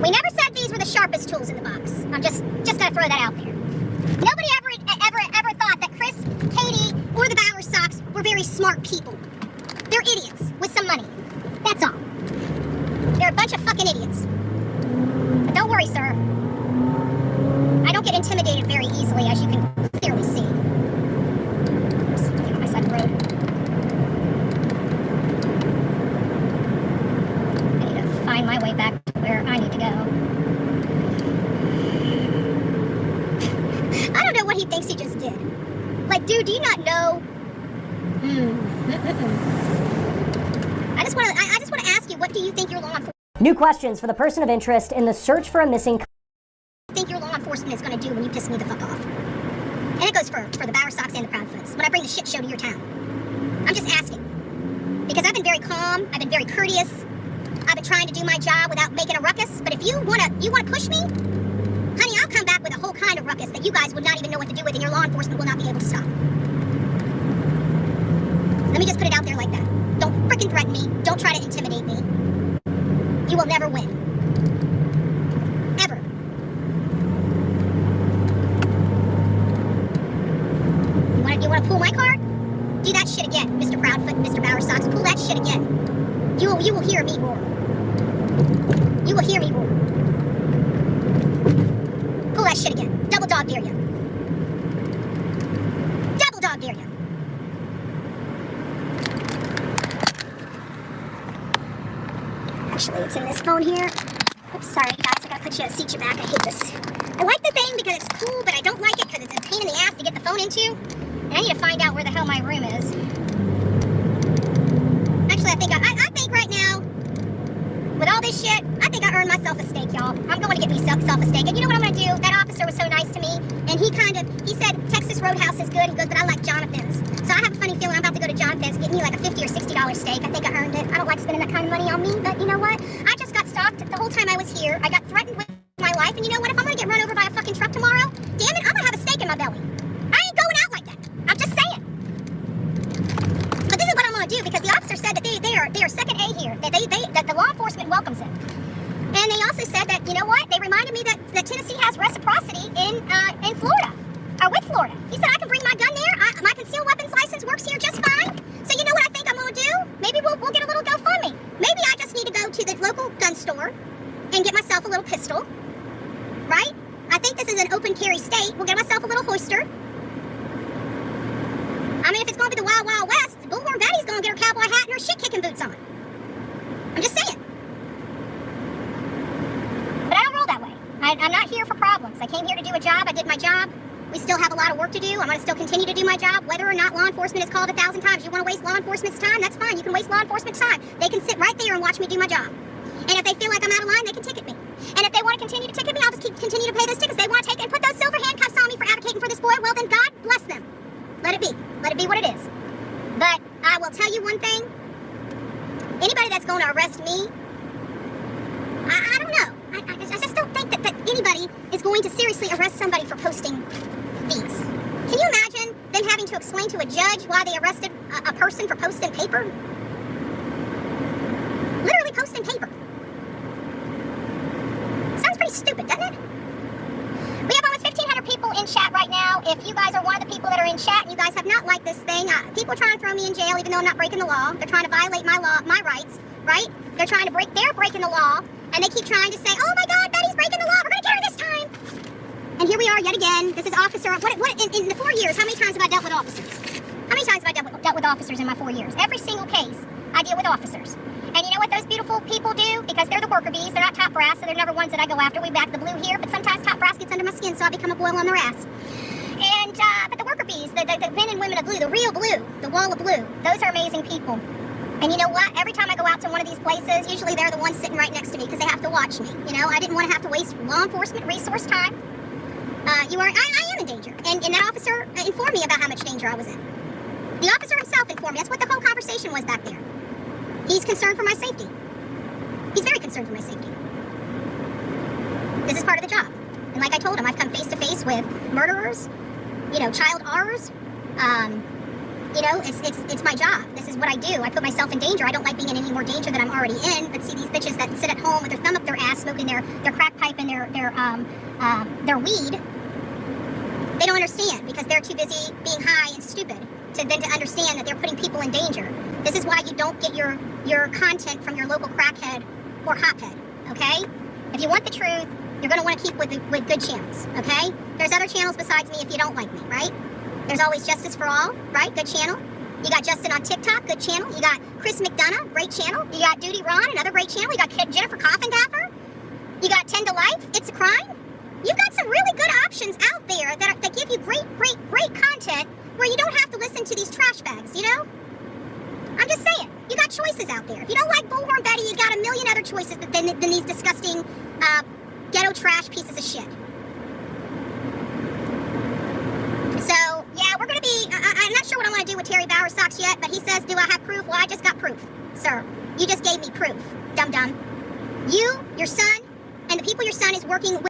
We never said these were the sharpest tools in the box. I'm just gonna throw that out there. Nobody ever thought that Chris, Katie, or the Bowersocks were very smart people. They're idiots with some money. That's all. They're a bunch of fucking idiots. But don't worry, sir. I don't get intimidated very easily, as you can clearly see. Oops, getting on my side of the road. I need to find my way back to where I need to go. I don't know what he thinks he just did. Like, dude, do you not know? I just want to ask you, what do you think your law enforcement? New questions for the person of interest in the search for a missing. Think your law enforcement is going to do when you piss me the fuck off? And it goes for the Bowersocks and the Proudfoots. When I bring the shit show to your town, I'm just asking because I've been very calm. I've been very courteous. I've been trying to do my job without making a ruckus. But if you wanna push me, honey, I'll come back with a whole kind of ruckus that you guys would not even know what to do with, and your law enforcement will not be able to stop. Let me just put it out there like that. Don't frickin' threaten me. Don't try to intimidate me. You will never win. Ever. You wanna pull my card? Do that shit again, Mr. Proudfoot and Mr. Bowersocks. Pull that shit again. You will hear me roar. You will hear me roar. dare you. Double dog dare you. Actually, it's in this phone here. Oops, sorry guys, I gotta seat you back. I hate this. I like the thing because it's cool, but I don't like it because it's a pain in the ass to get the phone into. And I need to find out where the hell my room is. Actually, I think right now, with all this shit, I think I earned myself a steak, y'all. I'm going to get myself a steak. And you know what I'm going to do? That officer was so nice to me. And he said, Texas Roadhouse is good. He goes, but I like Jonathan's. So I have a funny feeling I'm about to go to Jonathan's and get me like a $50 or $60 steak. I think I earned it. I don't like spending that kind of money on me, but you know what? I just got stalked the whole time I was here. I got threatened with my life. And you know what? If I'm going to get run over by a fucking truck tomorrow, damn it, I'm going to have a steak in my belly. I ain't going out like that. I'm just saying. But this is what I'm going to do because the officer said that they are second A here. That the law enforcement welcomes it. And they also said that, you know what? They reminded me that Tennessee has reciprocity in Florida, or with Florida. He said I can bring my gun there. My concealed weapons license works here just fine. So you know what I think I'm going to do? Maybe we'll get a little GoFundMe. Maybe I just need to go to the local gun store and get myself a little pistol, right? I think this is an open carry state. We'll get myself a little holster. I mean, if it's going to be the Wild Wild West, BullhornBetty's going to get her cowboy hat and her shit-kicking boots on. I'm just saying. But I don't roll that way. I'm not here for problems. I came here to do a job. I did my job. We still have a lot of work to do. I'm going to still continue to do my job, whether or not law enforcement is called 1,000 times. You want to waste law enforcement's time? That's fine. You can waste law enforcement's time. They can sit right there and watch me do my job. And if they feel like I'm out of line, they can ticket me. And if they want to continue to ticket me, I'll just continue to pay those tickets. They want to take and put those silver handcuffs on me for advocating for this boy. Well, then God bless them. Let it be. Let it be what it is. But I will tell you one thing. Anybody that's going to arrest me, I don't know. I just don't think that anybody is going to seriously arrest somebody for posting these. Can you imagine them having to explain to a judge why they arrested a person for posting paper? Literally posting paper. Sounds pretty stupid, doesn't it? We have almost 1,500 people in chat right now. If you guys are one of the people that are in chat and you guys have not liked this thing, people are trying to throw me in jail even though I'm not breaking the law. They're trying to violate my rights, right? They're breaking the law, and they keep trying to say, oh my God, Betty's breaking the law. We're going to get her this time. And here we are yet again. This is officer. What in the 4 years, how many times have I dealt with officers? How many times have I dealt with officers in my 4 years? Every single case, I deal with officers. And you know what those beautiful people do? Because they're the worker bees. They're not top brass, so they're never ones that I go after. We back the blue here, but sometimes top brass gets under my skin, so I become a boil on their ass. And, but the worker bees, the men and women of blue, the real blue, the wall of blue, those are amazing people. And you know what? Every time I go out to one of these places, usually they're the ones sitting right next to me because they have to watch me. You know, I didn't want to have to waste law enforcement resource time. I am in danger. And that officer informed me about how much danger I was in. The officer himself informed me. That's what the whole conversation was back there. He's concerned for my safety. He's very concerned for my safety. This is part of the job. And like I told him, I've come face to face with murderers, you know, child R's. You know, it's my job. This is what I do. I put myself in danger. I don't like being in any more danger than I'm already in. But see these bitches that sit at home with their thumb up their ass, smoking their crack pipe and their weed. They don't understand because they're too busy being high and stupid to understand that they're putting people in danger. This is why you don't get your content from your local crackhead or hophead, okay? If you want the truth, you're going to want to keep with good channels, okay? There's other channels besides me if you don't like me, right? There's always Justice for All, right? Good channel. You got Justin on TikTok, good channel. You got Chris McDonough, great channel. You got Duty Ron, another great channel. You got Jennifer Coffindaffer. You got 10 to Life, It's a Crime. You've got some really good options out there that give you great content where you don't have to listen to these trash bags, you know? I'm just saying, you got choices out there. If you don't like BullhornBetty, you got a million other choices than these disgusting ghetto trash pieces of shit. So, yeah, we're going to be, I'm not sure what I'm going to do with Terry Bauer socks yet, but he says, do I have proof? Well, I just got proof, sir. You just gave me proof, dum-dum. You, your son, and the people your son is working with